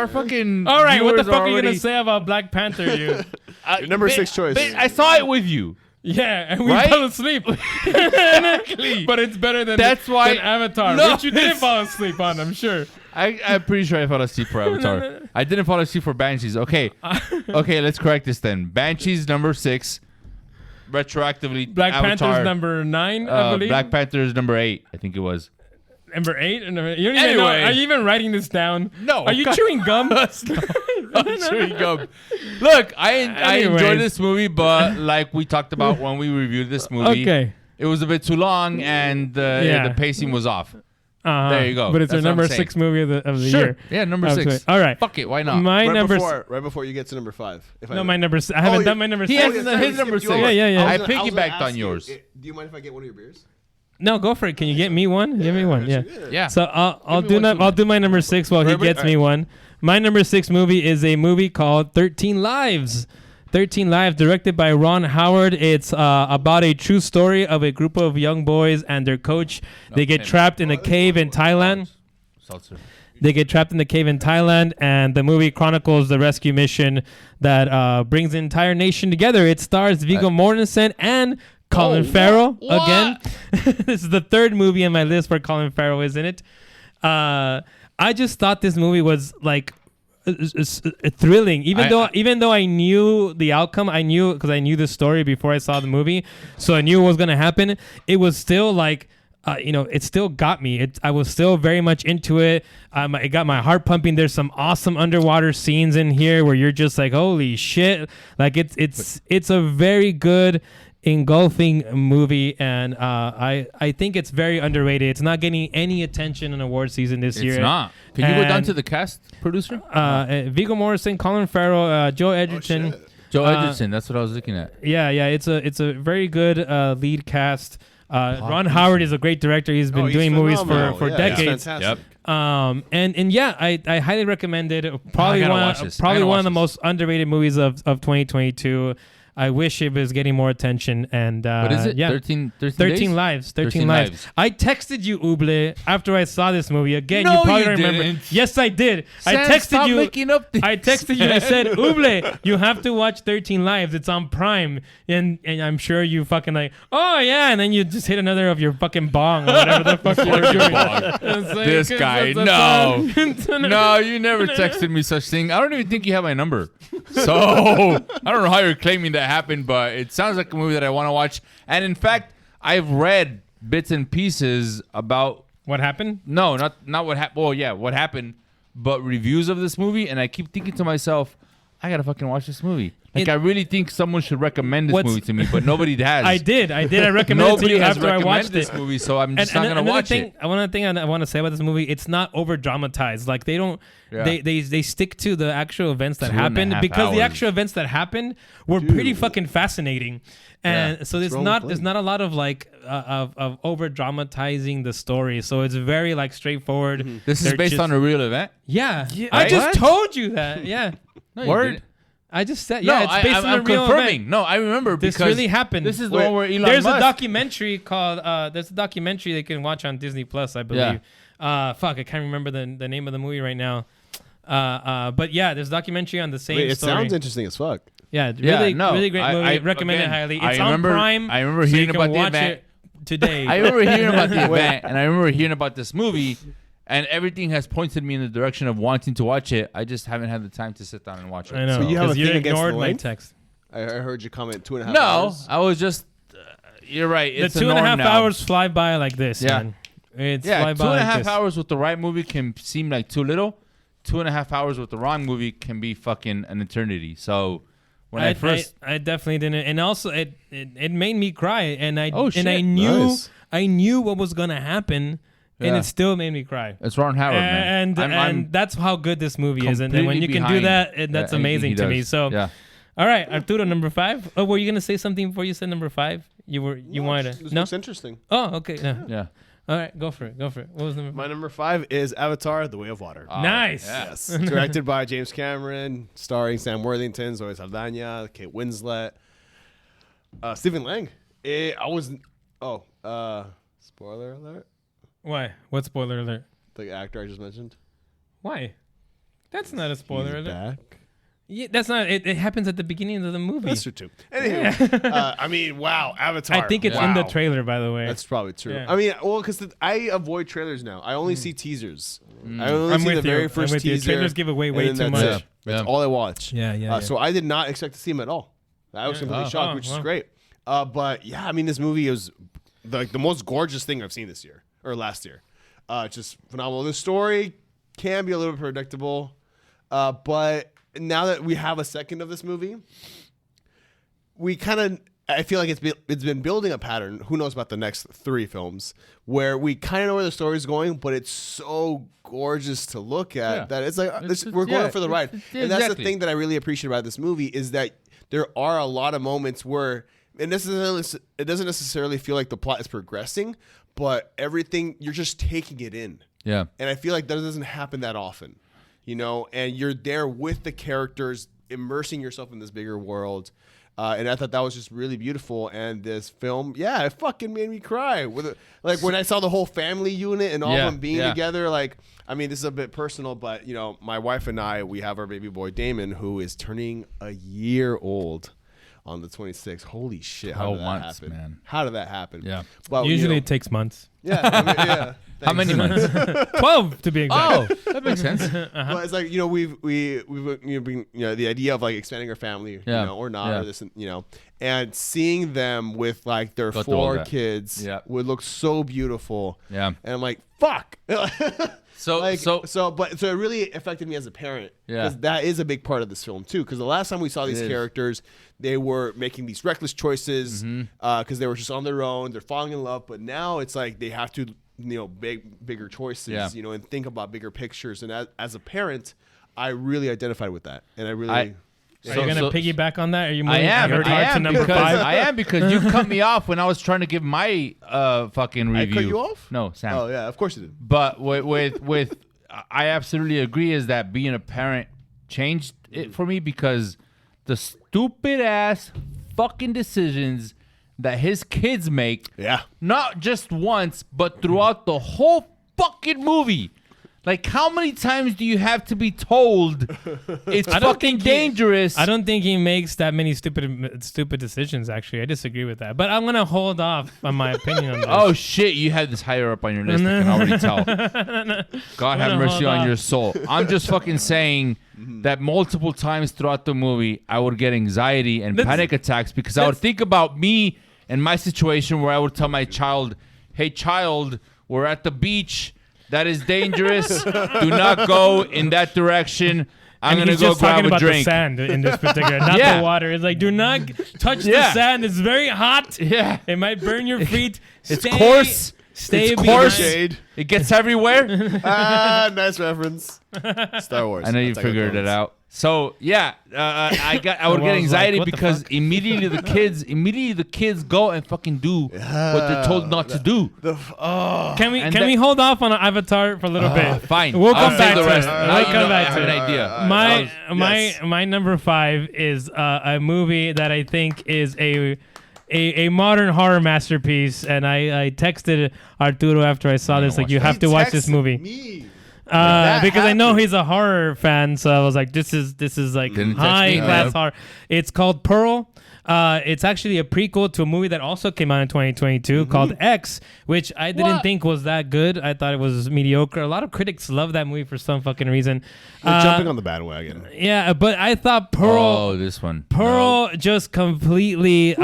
fucking. All right, what the viewers fuck are you already- gonna say about Black Panther? You? Your number 6 choice. I saw it with you. Yeah, and we Right? fell asleep. But it's better than That's why- than Avatar, No, which you didn't it's- fall asleep on. I'm sure. I'm pretty sure I fell asleep for Avatar. I didn't fall asleep for Banshees. Okay, let's correct this then. Banshees number 6. Retroactively, Black Avatar, Panther's number 9, I believe. Black Panther's number 8. I think it was. Number 8. You don't even know. Anyway. Are you even writing this down? No, Are you God. chewing gum? No, Chewing gum. Look, I Anyways. enjoyed this movie, but like we talked about when we reviewed this movie, Okay. it was a bit too long and the pacing was off. There you go. But it's That's our what I'm number saying. 6 movie of the Sure. year. Yeah, number Absolutely. 6. All right. Fuck it. Why not? My number Right before you get to number 5. If No, my number. I haven't done my number He 6. has his number 6. Yeah. I piggybacked on yours. Do you mind if I get one of your beers? No, go for it. Can you get me one? Give me one. Yeah. Yeah. So I'll Give me one, too. I'll do my number 6 while he Remember- gets me one. My number 6 movie is a movie called 13 Lives. 13 Lives, directed by Ron Howard. It's about a true story of a group of young boys and their coach. They get trapped in a cave in Thailand. Seltzer. They get trapped in the cave in Thailand, and the movie chronicles the rescue mission that brings the entire nation together. It stars Viggo Mortensen and Colin Farrell again. This is the 3rd movie on my list where Colin Farrell is in it. I just thought this movie was like thrilling, even though I knew the outcome. I knew because I knew the story before I saw the movie, so I knew what was gonna happen. It was still like. It still got me. I was still very much into it. It got my heart pumping. There's some awesome underwater scenes in here where you're just like, holy shit! Like it's a very good engulfing movie, and I think it's very underrated. It's not getting any attention in award season this year. It's not. Can you go down to the cast producer? Viggo Mortensen, Colin Farrell, Joe Edgerton. Joe Edgerton. That's what I was looking at. Yeah. It's a very good lead cast. Ron Howard is a great director. He's been doing movies for decades. Fantastic. And yeah, I highly recommend it. Probably one of the most underrated movies of 2022. I wish it was getting more attention. And what is it? Yeah. 13 lives. 13 lives. I texted you, Uble, after I saw this movie. Again, No, you probably you don't remember. didn't. Yes, I did. Sam, I texted stop you. making up things, I texted you. I said, Uble, you have to watch 13 Lives. It's on Prime. And I'm sure you fucking like, oh yeah. And then you just hit another of your fucking bong or whatever the fuck you're doing. It's like, This guy, no, you never texted me such thing. I don't even think you have my number. So I don't know how you're claiming that happened, but it sounds like a movie that I want to watch. And in fact, I've read bits and pieces about What happened? no, not what happened. Well, yeah, what happened, but reviews of this movie, and I keep thinking to myself, I gotta fucking watch this movie. Like, I really think someone should recommend this movie to me, but nobody has. I did. I recommended it to you after I watched this it. movie, so I'm just not gonna watch it. Another thing I want to say about this movie, it's not over dramatized. Like they don't, they stick to the actual events that happened because the actual events that happened were pretty fucking fascinating, and so there's not a lot of like of over dramatizing the story. So it's very like straightforward. Mm-hmm. This is based on a real event. Yeah, I just told you that. Yeah, No, you word. didn't. I just said, No, it's based on a I'm real confirming. event. No, I remember This because really happened. This is the one where Elon There's Musk. a documentary called. There's a documentary they can watch on Disney Plus, I believe. Fuck, I can't remember the name of the movie right now. But yeah, there's a documentary on the same It story. sounds interesting as fuck. Yeah, really great movie. I recommend it highly. It's I remember, on Prime. I remember so hearing you can about the watch event it today. I remember hearing about the event, and I remember hearing about this movie, and everything has pointed me in the direction of wanting to watch it. I just haven't had the time to sit down and watch it. I know. So you have a you thing against ignored the my length? text. I heard you comment 2.5 No, hours. I was just. You're right. It's The 2.5 a norm now. hours fly by like this. Yeah. Man. It's Yeah, fly by like 2.5 this. hours with the right movie can seem like too little. 2.5 hours with the wrong movie can be fucking an eternity. So when I first, I definitely didn't, and also it made me cry, and I Oh, shit. and I Nice. knew what was gonna happen, and Yeah. it still made me cry. it's Ron Howard, man. And that's how good this movie is, and then when you can do completely that, behind that's anything amazing he to me. does. So, yeah. all right, Arturo, number 5. Oh, were you gonna say something before you said number 5? You wanted This to? No. looks interesting. Oh, okay. Yeah. Yeah. All right, go for it. What was number 5? My number 5 is Avatar: The Way of Water. Nice. Yes. Directed by James Cameron, starring Sam Worthington, Zoe Saldana, Kate Winslet, Stephen Lang. Spoiler alert. Why? What spoiler alert? The actor I just mentioned. Why? That's not a spoiler He's alert. back. Yeah, that's not. It happens at the beginning of the movie. That's true too. Anywho, I mean, wow, Avatar. I think it's in the trailer, by the way. That's probably true. Yeah. I mean, well, because I avoid trailers now. I only see teasers. I only I'm see with the very you. first I'm with you. teaser. Trailers give away way and then too that's much. it. That's Yeah. all I watch. Yeah. So I did not expect to see him at all. I was completely shocked, which is great. But yeah, I mean, this movie is like the most gorgeous thing I've seen this year or last year. Just phenomenal. The story can be a little bit predictable, but now that we have a second of this movie, I feel like it's been building a pattern. Who knows about the next 3 films where we kind of know where the story's going, but it's so gorgeous to look at that it's like we're going for the ride. And that's the thing that I really appreciate about this movie is that there are a lot of moments where it doesn't necessarily feel like the plot is progressing, but everything you're just taking it in. Yeah. And I feel like that doesn't happen that often, and you're there with the characters, immersing yourself in this bigger world. And I thought that was just really beautiful. And this film, it fucking made me cry. When I saw the whole family unit and all of them being together, this is a bit personal, but, my wife and I, we have our baby boy, Damon, who is turning a year old on the 26th. Holy shit. How did that happen? Man. How did that happen? Yeah. But, usually it takes months. Yeah. How many months? 12 to be exact. Oh, that makes sense. Well, it's like we've been the idea of like expanding our family, or not, or this, and seeing them with like their 4 kids would look so beautiful. Yeah, and I'm like, fuck. So it really affected me as a parent. Yeah, because that is a big part of this film too. Because the last time we saw these characters, they were making these reckless choices because they were just on their own. They're falling in love, but now it's like they have to. Bigger choices, and think about bigger pictures. And as a parent, I really identified with that, and I really. Are you gonna piggyback on that? Are you? I am because you cut me off when I was trying to give my fucking review. I cut you off? No, Sam. Oh yeah, of course you did. But with I absolutely agree. Is that being a parent changed it for me because the stupid ass fucking decisions that his kids make, not just once, but throughout the whole fucking movie. Like, how many times do you have to be told it's fucking dangerous? I don't think he makes that many stupid decisions, actually. I disagree with that. But I'm going to hold off on my opinion on this. Oh, shit. You had this higher up on your list. I can already tell. God have mercy on your soul. I'm just fucking saying that multiple times throughout the movie, I would get anxiety and panic attacks because I would think about me and my situation where I would tell my child, hey, child, we're at the beach. That is dangerous. Do not go in that direction. I'm going to go grab a drink. He's just talking about the sand in this particular, not the water. It's like, do not touch the sand. It's very hot. Yeah. It might burn your feet. It's coarse. Stay it's coarse. It gets everywhere. Nice reference. Star Wars. I know you figured it out. So I would get anxiety because immediately the kids go and fucking do what they're told not to do. Can we hold off on Avatar for a little bit? Fine. We'll come back to it. I'll come back to it. I have an idea. My number 5 is a movie that I think is a modern horror masterpiece, and I texted Arturo after I saw this, like, you have to watch this movie. Because I know he's a horror fan, so I was like, this is like high class horror. It's called Pearl. It's actually a prequel to a movie that also came out in 2022 called X, which I didn't think was that good. I thought it was mediocre. A lot of critics love that movie for some fucking reason. They're jumping on the bandwagon. Yeah, but I thought Pearl. Oh, this one. Pearl just completely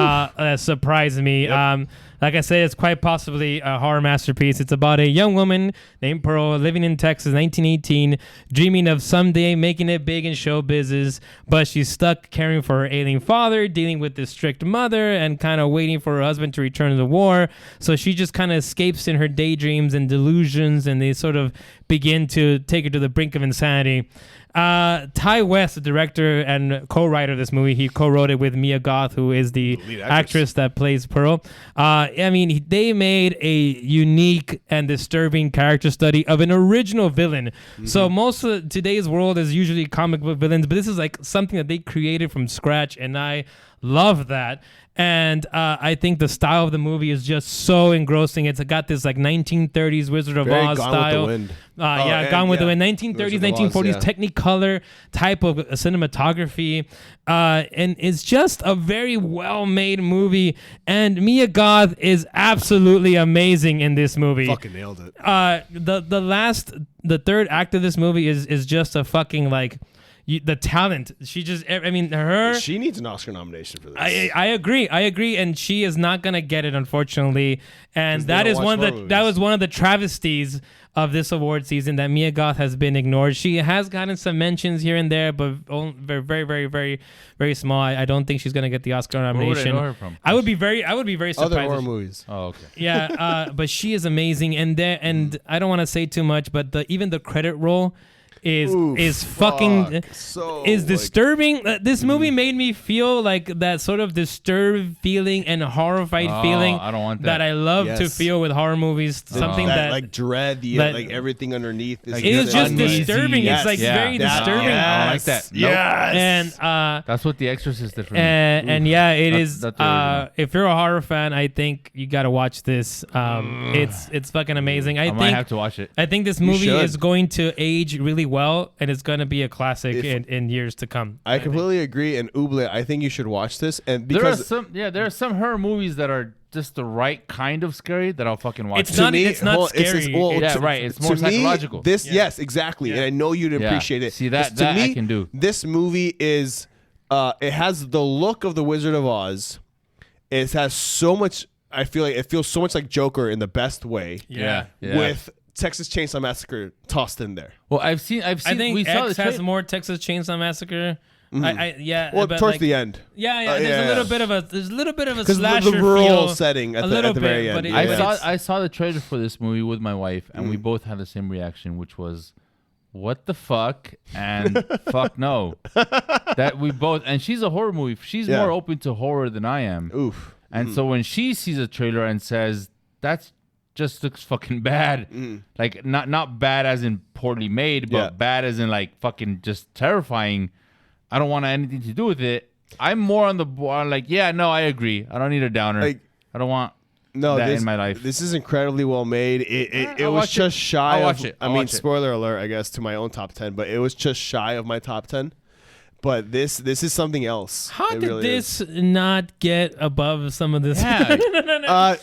surprised me. Yep. Like I said, it's quite possibly a horror masterpiece. It's about a young woman named Pearl living in Texas, 1918, dreaming of someday making it big in show business, but she's stuck caring for her ailing father, dealing with this strict mother, and kind of waiting for her husband to return to the war. So she just kind of escapes in her daydreams and delusions, and they sort of begin to take her to the brink of insanity. Ty West, the director and co-writer of this movie, he co-wrote it with Mia Goth, who is the actress that plays Pearl. They made a unique and disturbing character study of an original villain. So most of today's world is usually comic book villains, but this is like something that they created from scratch, and I love that. And I think the style of the movie is just so engrossing. It's got this like 1930s Wizard of Oz style. With the Wind. Gone with the Wind. 1930s, 1940s Technicolor type of cinematography. And it's just a very well-made movie. And Mia Goth is absolutely amazing in this movie. Fucking nailed it. The third act of this movie is just a fucking like... the talent. She just, I mean, her. She needs an Oscar nomination for this. I agree, and she is not gonna get it, unfortunately. And 'Cause they that don't is watch one of horror the movies. that was one of the travesties of this award season, that Mia Goth has been ignored. She has gotten some mentions here and there, but very, very, very, very, very small. I don't think she's gonna get the Oscar Where would I nomination. know her from? I would be very surprised. Other if horror she- movies. Oh, okay. Yeah, but she is amazing, and I don't want to say too much, but even the credit roll is fucking So, is like, disturbing. This movie made me feel like that sort of disturbed feeling and horrified feeling I don't want that. I love to Yes. feel with horror movies. Something that like dread, that- like everything underneath. Is it was just uneasy. disturbing. Yes. It's like Yeah. very That- disturbing. I don't like that. Nope. Yes. And That's what The Exorcist did for me. and yeah, it That's- is. that's the original. If you're a horror fan, I think you gotta watch this. It's fucking amazing. I I might think have to watch it. I think this movie should. is going to age really well, and it's going to be a classic If- in years to come. I completely agree. And Uble, I think you should watch this. And There because are some horror movies that are just the right kind of scary that I'll fucking watch. It's to not- me, it's not hold- scary. Yeah, to- right, it's to more me, psychological. This, Yeah. yes, exactly. Yeah. And I know you'd Yeah. appreciate it. See, that- 'Cause to that me, I can do. This movie is, it has the look of the Wizard of Oz. It has so much. I feel like it feels so much like Joker in the best way. Yeah. With Texas Chainsaw Massacre tossed in there. Well, I've seen. I think we saw X the has tra- more Texas Chainsaw Massacre. Yeah. Well, but towards like, the end. Yeah. There's yeah. a little bit of a Because slasher the rural feel. setting at a the little very bit, but end. it- yeah. I saw the trailer for this movie with my wife, and we both had the same reaction, which was, "What the fuck?" and "Fuck no." That we both, and she's a horror movie. She's Yeah. more open to horror than I am. Oof. And so when she sees a trailer and says, "That's just looks fucking bad," like not bad as in poorly made, but Yeah. bad as in like fucking just terrifying, I don't want anything to do with it. I'm more on the board, like, yeah, no, I agree. I don't need a downer. Like- I don't want No, that this, in my life. This is incredibly well made. It I'll was watch just it. shy I'll of. watch it. I I'll mean, watch it. spoiler alert, I guess, to my own top 10, but it was just shy of my top 10. But this is something else. How It did really this not get above some of this? Yeah.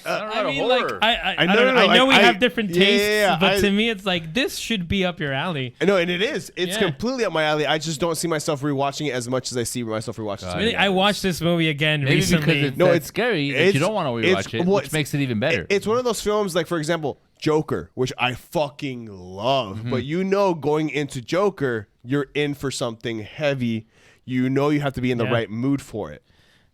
I mean, like, I don't know. I know we have different tastes, but to me, it's like this should be up your alley. No, and it is. It's Yeah. completely up my alley. I just don't see myself rewatching it as much as I see myself rewatching this Really, movie. I watched this movie again Maybe recently. because it's, No, that's it's- scary that it's- you don't want to it's- rewatch it, well, which makes it even better. It's one of those films, like, for example, Joker, which I fucking love. But going into Joker, you're in for something heavy. You know you have to be in the Yeah. right mood for it.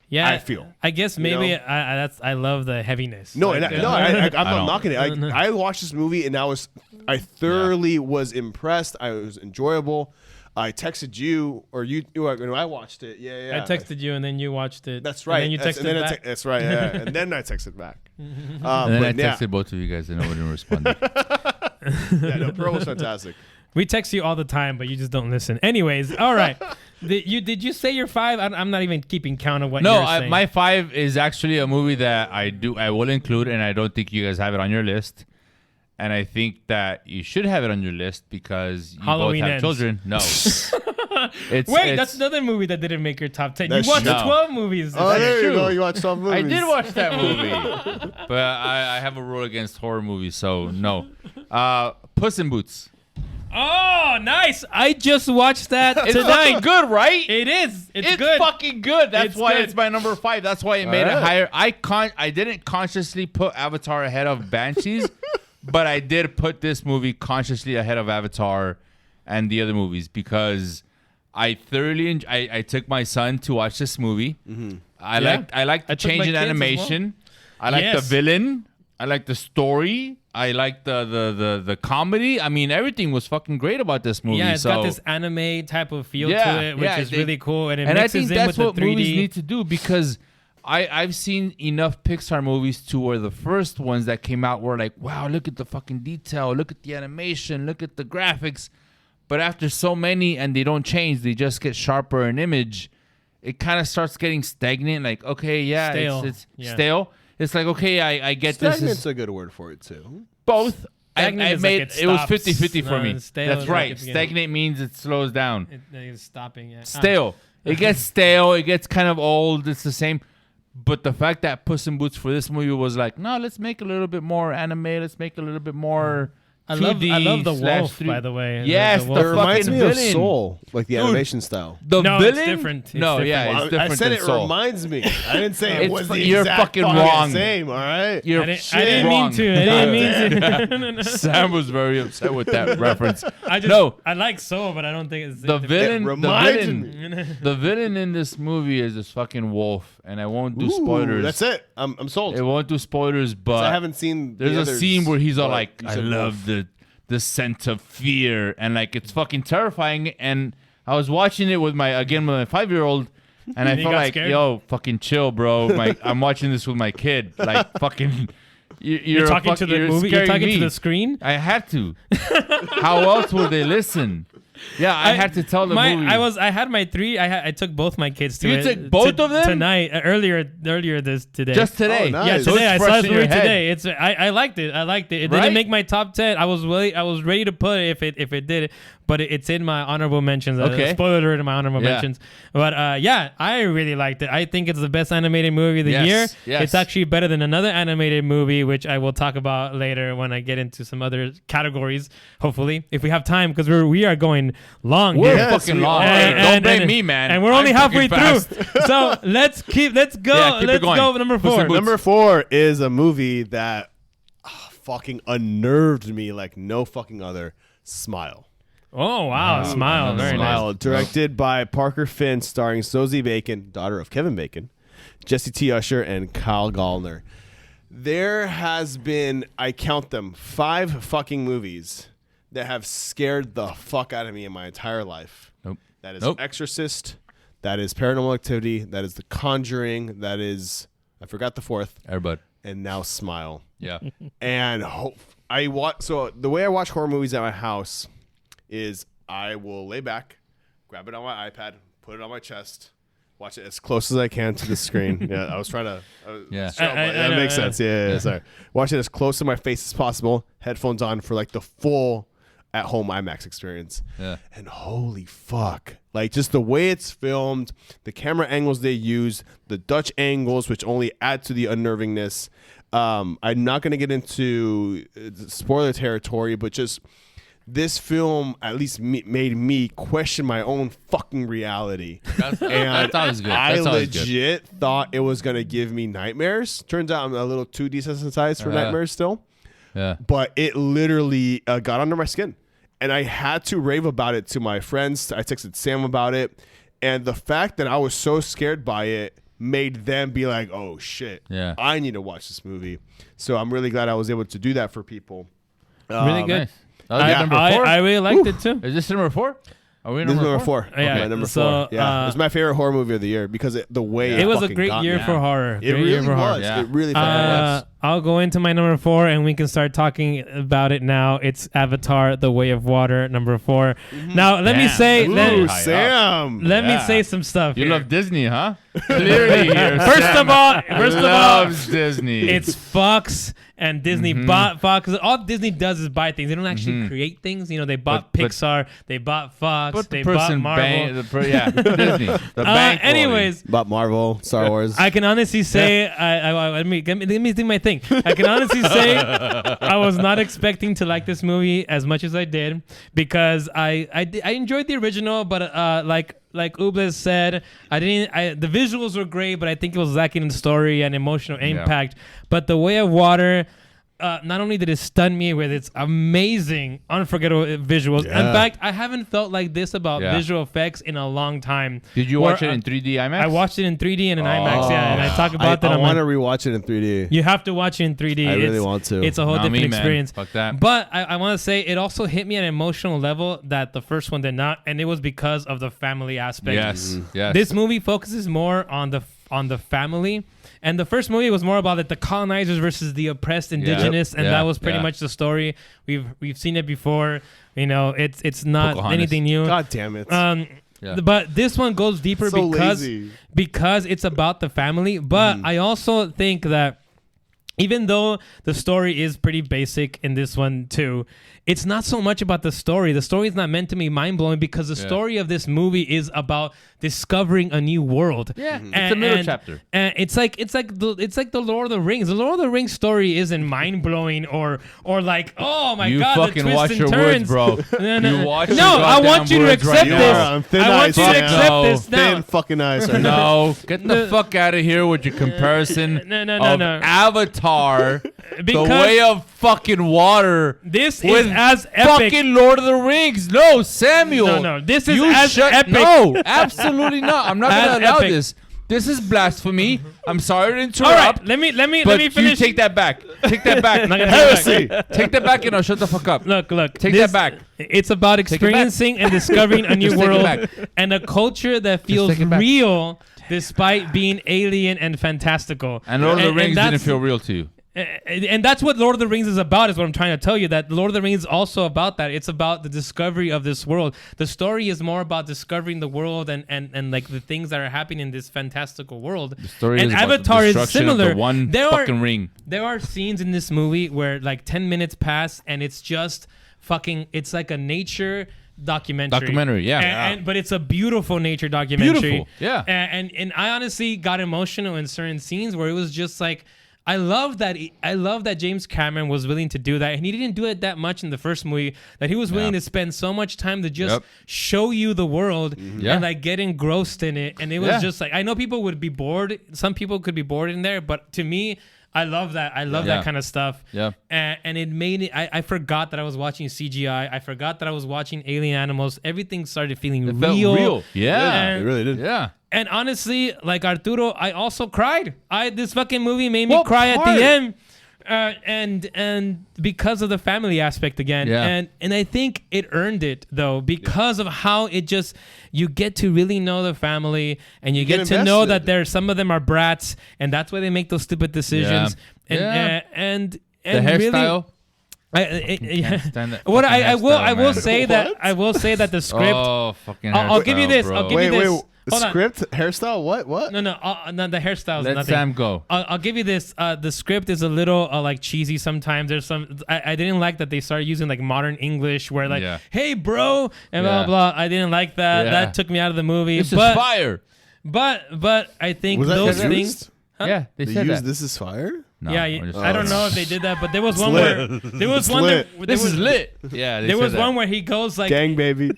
Yeah, I feel. I guess maybe know? I love the heaviness. No, Like, I'm not don't. knocking it. I watched this movie and I thoroughly was impressed. I was enjoyable. I texted you, or you when I watched it. Yeah. I texted you and then you watched it. That's right. And then you texted back. That's right. Yeah. And then I texted back. and then I but yeah. texted both of you guys and nobody responded. Yeah, no, Pearl was fantastic. We text you all the time, but you just don't listen. Anyways, all right. Did you say your 5? I'm not even keeping count of what No, you're saying. my 5 is actually a movie that I will include, and I don't think you guys have it on your list. And I think that you should have it on your list because you Halloween both have Ends. children. No. Wait, that's another movie that didn't make your top 10. You That's watched true. 12 movies. Oh, That's there you true. go. You watched 12 movies. I did watch that movie, but I have a rule against horror movies, so no. Puss in Boots. Oh, nice. I just watched that It's tonight. fucking good, right? It is. It's It's good. fucking good. That's It's why good. it's my number 5. That's why it made it Alright. higher. I didn't consciously put Avatar ahead of Banshees, but I did put this movie consciously ahead of Avatar and the other movies because I thoroughly I took my son to watch this movie. I liked I the took my change in kids as animation. I like the Yes. villain. I like the story. I like the comedy. I mean, everything was fucking great about this movie. Yeah, it's so. got this anime type of feel Yeah, to it, which yeah, is they- really cool. And it And I mixes think in that's with what the 3D. movies need to do because I've seen enough Pixar movies to where the first ones that came out were like, wow, look at the fucking detail, look at the animation, look at the graphics. But after so many and they don't change, they just get sharper in image, it kind of starts getting stagnant. Like, okay, yeah, Stale. it's Yeah. stale. It's like, okay, I get this. Stagnant's Is a good word for it, too. both. Stagnant I is like made it it was stops. 50-50 for No, me. stale That's is right. like it's getting- Stagnate means it slows down. It's stopping. Yeah. Stale. It gets stale. It gets kind of old. It's the same. But the fact that Puss in Boots for this movie was like, no, let's make a little bit more anime. Let's make a little bit more I love the 2D slash wolf, 3D. by the way. Yes, the It the wolf. reminds fucking me of villain. Soul, like the Dude. animation style. The No, villain? it's different. It's no, different. yeah, it's Well, different I said than it Soul. reminds me. I didn't say it It's was fu- the you're exact fucking wrong. same. All right. You're I didn't mean wrong. to. I didn't mean to. Sam was very upset with that reference. I like Soul, but I don't think it's The villain, the reminded villain, the villain in this movie is this fucking wolf, and I won't do Ooh, spoilers. That's it. I'm sold. I won't do spoilers, 'Cause but I haven't seen. there's the a others, scene where he's all but like, you "I said love wolf. the sense of fear," and like it's fucking terrifying. And I was watching it with my 5-year-old, and I You felt got like, scared? "Yo, fucking chill, bro." I'm watching this with my kid, like fucking. You're talking to the movie. You're scaring talking me. to the screen. I had to. How else would they listen? Yeah, I had to tell the movie. I had my 3. I took both my kids to You it. took both of them? tonight. Earlier today. just today. Oh, nice. Yeah, So today it's I fresh saw in this your movie head. today. It's I liked it. I liked it. It Right? didn't make my top 10. I was ready to put it if it did, but it's in my honorable mentions. Okay. Spoiler alert in my honorable Yeah. mentions. But yeah, I really liked it. I think it's the best animated movie of the Yes, year. yes. It's actually better than another animated movie, which I will talk about later when I get into some other categories. Hopefully, if we have time, because we are going long We're here. Yes, fucking we long. are. Don't blame me, man. And we're only I'm halfway fucking through. fast. So let's go. Yeah, keep it going. Number Puss 4. in Boots. Number 4 is a movie that fucking unnerved me like no fucking other. Smile. Oh wow, Smile, very Smile, nice. directed by Parker Finn, starring Sosie Bacon, daughter of Kevin Bacon, Jesse T. Usher, and Kyle Gallner. There has been, I count them, 5 fucking movies that have scared the fuck out of me in my entire life. Nope. That is Nope. Exorcist, that is Paranormal Activity, that is The Conjuring, that is, I forgot the 4th, Airbud. and now Smile. Yeah. And I watch. So the way I watch horror movies at my house is I will lay back, grab it on my iPad, put it on my chest, watch it as close as I can to the screen. Yeah, I was trying to. Yeah. That makes sense. Yeah, sorry. Watch it as close to my face as possible. Headphones on for like the full at-home IMAX experience. Yeah. And holy fuck. Like just the way it's filmed, the camera angles they use, the Dutch angles, which only add to the unnervingness. I'm not going to get into spoiler territory, but just this film at least made me question my own fucking reality. That's always good. I That's always good. legit thought it was going to give me nightmares. Turns out I'm a little too desensitized for nightmares still. Yeah. But it literally got under my skin. And I had to rave about it to my friends. I texted Sam about it. And the fact that I was so scared by it made them be like, oh, shit. Yeah. I need to watch this movie. So I'm really glad I was able to do that for people. Really good. Nice. That was number 4? I really liked it too. Is this number 4? Are we This is number number 4. Yeah, Okay, number so, 4. Yeah. It was my favorite horror movie of the year because the way It was a fucking great got year me. for horror. It Great year really for horror. was. Yeah. It really fucking was. I'll go into my number 4 and we can start talking about it now. It's Avatar: The Way of Water, number 4. Now let me Damn. say, Ooh, Ooh, high Sam. let me Yeah. say some stuff. You here. love Disney, huh? Clearly here. First of all, loves Disney. it's Fox and Disney Mm-hmm. bought Fox. All Disney does is buy things. They don't actually create things. You know, they bought But- Pixar, they bought Fox, But they the bought person Marvel. Disney. The bank. Anyways, About Marvel, Star Wars. I can honestly say, let me do my thing. I can honestly say, I was not expecting to like this movie as much as I did because I enjoyed the original, but like Uble said, the visuals were great, but I think it was lacking in story and emotional impact. But The Way of Water, not only did it stun me with its amazing, unforgettable visuals. Yeah. In fact, I haven't felt like this about Yeah. visual effects in a long time. Did you Where, watch it in 3D IMAX? I watched it in 3D and in IMAX, yeah, and I talk about that. I on want my- to rewatch it in 3D. You have to watch it in 3D. I really want to. It's a whole Not different me, man. experience. Fuck that. But I want to say it also hit me at an emotional level that the first one did not, and it was because of the family aspect. Yes. Yes. This movie focuses more on the family, and the first movie was more about like the colonizers versus the oppressed indigenous, and Yeah. that was pretty Yeah. much the story. We've seen it before. You know, it's not Pocahontas. anything new. God damn it. Yeah. But this one goes deeper So because lazy. because it's about the family. But I also think that even though the story is pretty basic in this one too, it's not so much about the story. The story is not meant to be mind-blowing because the story of this movie is about discovering a new world. Yeah, it's a middle chapter. And it's like the Lord of the Rings. The Lord of the Rings story isn't mind-blowing or like, oh my you god, fucking the twists watch and your turns. words, bro. No, You watch your I want you to goddamn words accept right this. now. on thin I want ice you to right accept now. this now. Thin fucking ice. Right now. No, get the fuck out of here with your comparison No. of Avatar, the Because way of fucking water. this with is as epic. Fucking Lord of the Rings. No, Samuel. No, this is you as epic. No, absolutely not. I'm not As going to allow epic. this. This is blasphemy. I'm sorry to interrupt. All right, let me but finish. you take that back. Take that back. not gonna take Heresy. Take that back and I'll shut the fuck up. Look. Take this- that back. It's about experiencing and discovering a new Just take it world back. and a culture that feels take it back. real despite being alien and fantastical. And Lord of the Rings didn't that's- feel real to you. And that's what Lord of the Rings is about, is what I'm trying to tell you, that Lord of the Rings is also about that. It's about the discovery of this world. The story is more about discovering the world and like the things that are happening in this fantastical world. The story and is about Avatar the is destruction of similar. the one fucking ring. There are scenes in this movie where like 10 minutes pass and it's just fucking, it's like a nature documentary. Yeah. But it's a beautiful nature documentary. Beautiful, yeah. And I honestly got emotional in certain scenes where it was just like, I love that James Cameron was willing to do that, and he didn't do it that much in the first movie. That he was willing to spend so much time to just show you the world and like get engrossed in it. And it was just like, I know people would be bored. Some people could be bored in there, but to me, I love that. I love that kind of stuff. Yeah. And it made it. I forgot that I was watching CGI. I forgot that I was watching alien animals. Everything started feeling It felt real. Yeah. It really did. Yeah. And honestly, like Arturo, I also cried. This fucking movie made me What cry part? at the end. And because of the family aspect again. Yeah. And I think it earned it though, because of how it just, you get to really know the family and you get to know that some of them are brats and that's why they make those stupid decisions. Yeah. And The hairstyle. Really, stand that what fucking I will hairstyle, say man. that I will say that the script. Oh, fucking I'll give you hairstyle, this. bro. I'll give you this. Hold on. Script, hairstyle, what? No, the hairstyle's Let nothing. Sam go. I'll give you this. The script is a little like cheesy sometimes. There's some. I didn't like that they started using like modern English, where like, "Hey, bro," and blah blah. I didn't like that. Yeah. That took me out of the movie. This is fire. But I think Was that those used? things. Yeah, they They said used that. "This is fire." No, Yeah, I'm just- I don't know if they did that, but there was one lit. where there was It's one. lit. There This was, is lit. Yeah, There was one where he goes like, Gang baby.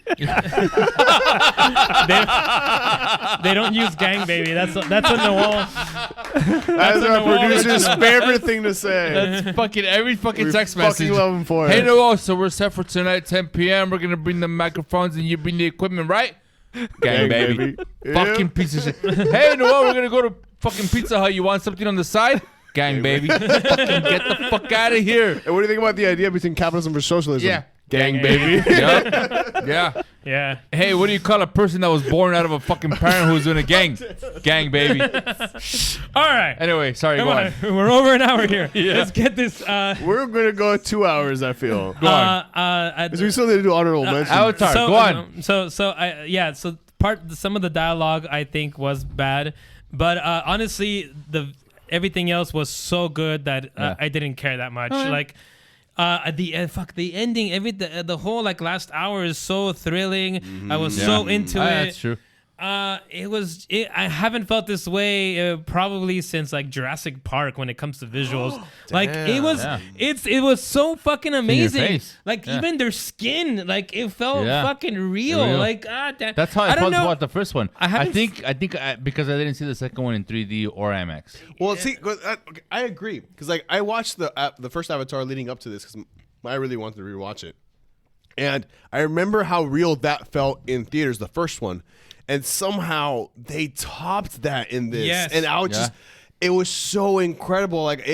they don't use "gang baby." That's on the wall. That's our on the wall. producer's favorite thing to say. That's fucking every fucking We text fucking message. love him for Hey, it. no, so we're set for tonight, 10 p.m. We're gonna bring the microphones and you bring the equipment, right? Gang, baby. Fucking piece of shit. Hey, Noel, we're gonna go to fucking Pizza Hut. You want something on the side? Gang, baby. Fucking get the fuck out of here. And what do you think about the idea between capitalism versus socialism? Yeah. Gang baby. Yep. Yeah. Yeah. Hey, what do you call a person that was born out of a fucking parent who's in a gang? Gang, baby. All right. Anyway, sorry, Come go on. on. We're over an hour here. Let's get this. We're gonna go 2 hours. I feel. Go on. Because we still need to do honorable mentions. Avatar, go on. So some of the dialogue I think was bad, but honestly, everything else was so good that I didn't care that much. Like the ending, the whole like last hour is so thrilling. I was so into it. That's true. I haven't felt this way probably since like Jurassic Park when it comes to visuals. Like it was so fucking amazing. face. Like even their skin, like it felt fucking real. Real. Like That's how I don't felt know. about the first one. I haven't think because I didn't see the second one in 3D or IMAX. Well, see, okay, I agree because like I watched the first Avatar leading up to this because I really wanted to rewatch it, and I remember how real that felt in theaters, the first one, and somehow they topped that in this, Yes. and I was just. It was so incredible. Like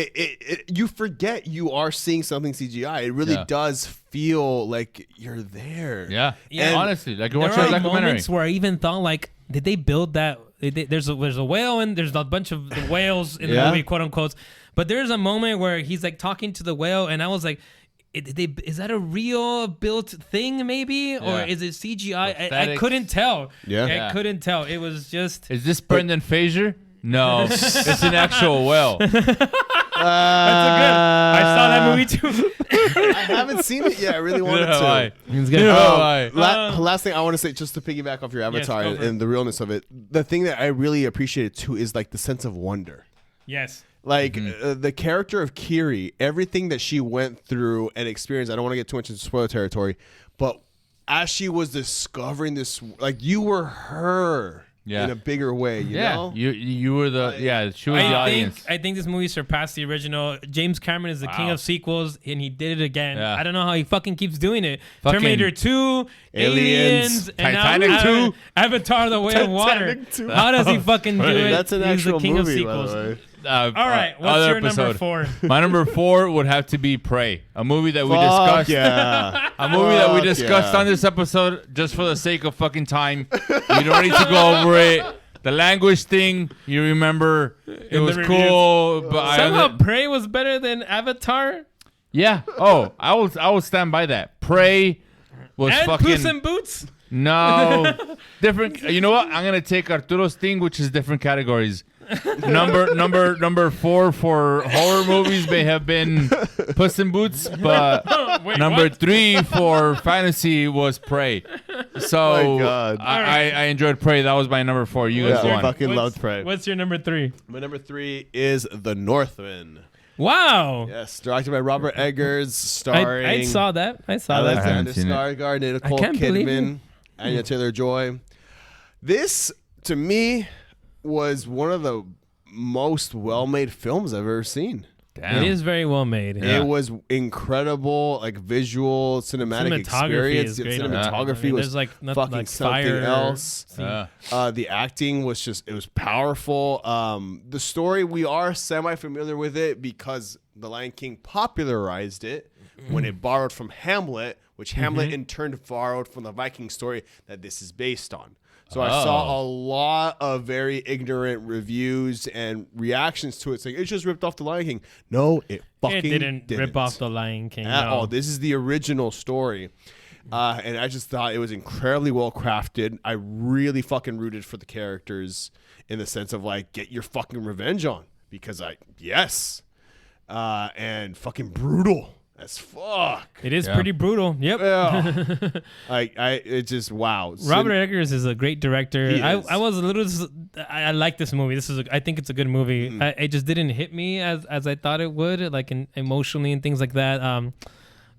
you forget you are seeing something CGI. It really does feel like you're there. Yeah. And honestly, like you're there watching a are documentary. moments where I even thought like, did they build that? There's a whale and there's a bunch of the whales in the movie, quote unquote. But there's a moment where he's like talking to the whale, and I was like, is that a real built thing maybe, or is it CGI? I couldn't tell. I couldn't tell. It was just. Is this Brendan Fraser? No, it's an actual whale. That's a good. I saw that movie too. I haven't seen it yet. I really wanted Neither have I. to. It's good. Neither have I. Last thing I want to say, just to piggyback off your Avatar go for it. and the realness of it, the thing that I really appreciated too is like the sense of wonder. Yes. Like the character of Kiri, everything that she went through and experienced. I don't want to get too much into spoiler territory, but as she was discovering this, like you were her in a bigger way. You know? You were the she was the audience. I think this movie surpassed the original. James Cameron is the king of sequels, and he did it again. Yeah. I don't know how he fucking keeps doing it. Fucking Terminator 2, Aliens, and Titanic now 2. Avatar: The Way of Water. Titanic 2. How does he fucking do it? That's an He's actual the king movie, of sequels. by the way. All right, what's other your number episode. 4? My number 4 would have to be Prey, a movie that we Fuck discussed. yeah. A movie that we Fuck discussed yeah. on this episode just for the sake of fucking time. You don't need to go over it. The language thing, you remember, it was cool, but Somehow Prey was better than Avatar. yeah. Oh, I will stand by that. Prey was And fucking Puss in Boots. no different. You know what? I'm gonna take Arturo's thing, which is different categories. Number 4 for horror movies may have been Puss in Boots, but Wait, number what? 3 for fantasy was Prey. So My God. I enjoyed Prey. That was my number 4. You guys Yeah, go I on. fucking What's- loved Prey. What's your number 3? My number 3 is The Northman. Wow. Yes, directed by Robert Eggers, starring I saw that. I saw that. haven't Alexander seen it. Skarsgård, Nicole can't believe Kidman, Anya Taylor-Joy. This, to me, was one of the most well-made films I've ever seen. Damn. It is very well made. Yeah. It was incredible, like visual, cinematic Cinematography experience. is great. Cinematography I mean, was there's like nothing fucking like something fire else. Yeah. The acting was just, it was powerful. The story, we are semi-familiar with it because The Lion King popularized it when it borrowed from Hamlet, which Hamlet in turn borrowed from the Viking story that this is based on. So I saw a lot of very ignorant reviews and reactions to it saying, it's just ripped off The Lion King. No, it fucking It didn't rip off The Lion King. at no. all. This is the original story. And I just thought it was incredibly well crafted. I really fucking rooted for the characters in the sense of like, get your fucking revenge on. Because and fucking brutal as fuck. It is pretty brutal. Yep. Yeah. It just, wow. Robert Eggers is a great director. He I is. was a little. I like this movie. I think it's a good movie. It just didn't hit me as I thought it would, like emotionally and things like that.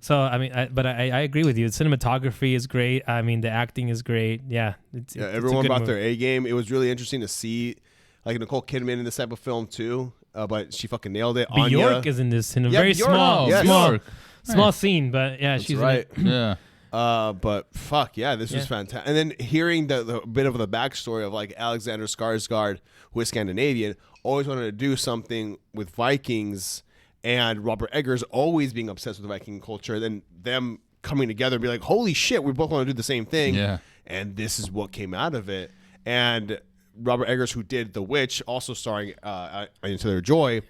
So I mean, I agree with you. The cinematography is great. I mean, the acting is great. Yeah. Everyone brought their A game. It was really interesting to see like Nicole Kidman in this type of film too. But she fucking nailed it. Bjork Anya, is in this in a Yeah, very Bjork. small, Yes. small, small Nice. scene, but yeah, she's right. In it. Yeah. But fuck yeah, this was fantastic. And then hearing the bit of the backstory of like Alexander Skarsgård, who is Scandinavian, always wanted to do something with Vikings, and Robert Eggers always being obsessed with Viking culture. Then them coming together and be like, holy shit, we both want to do the same thing. Yeah. And this is what came out of it. And Robert Eggers, who did The Witch, also starring Anya Taylor-Joy,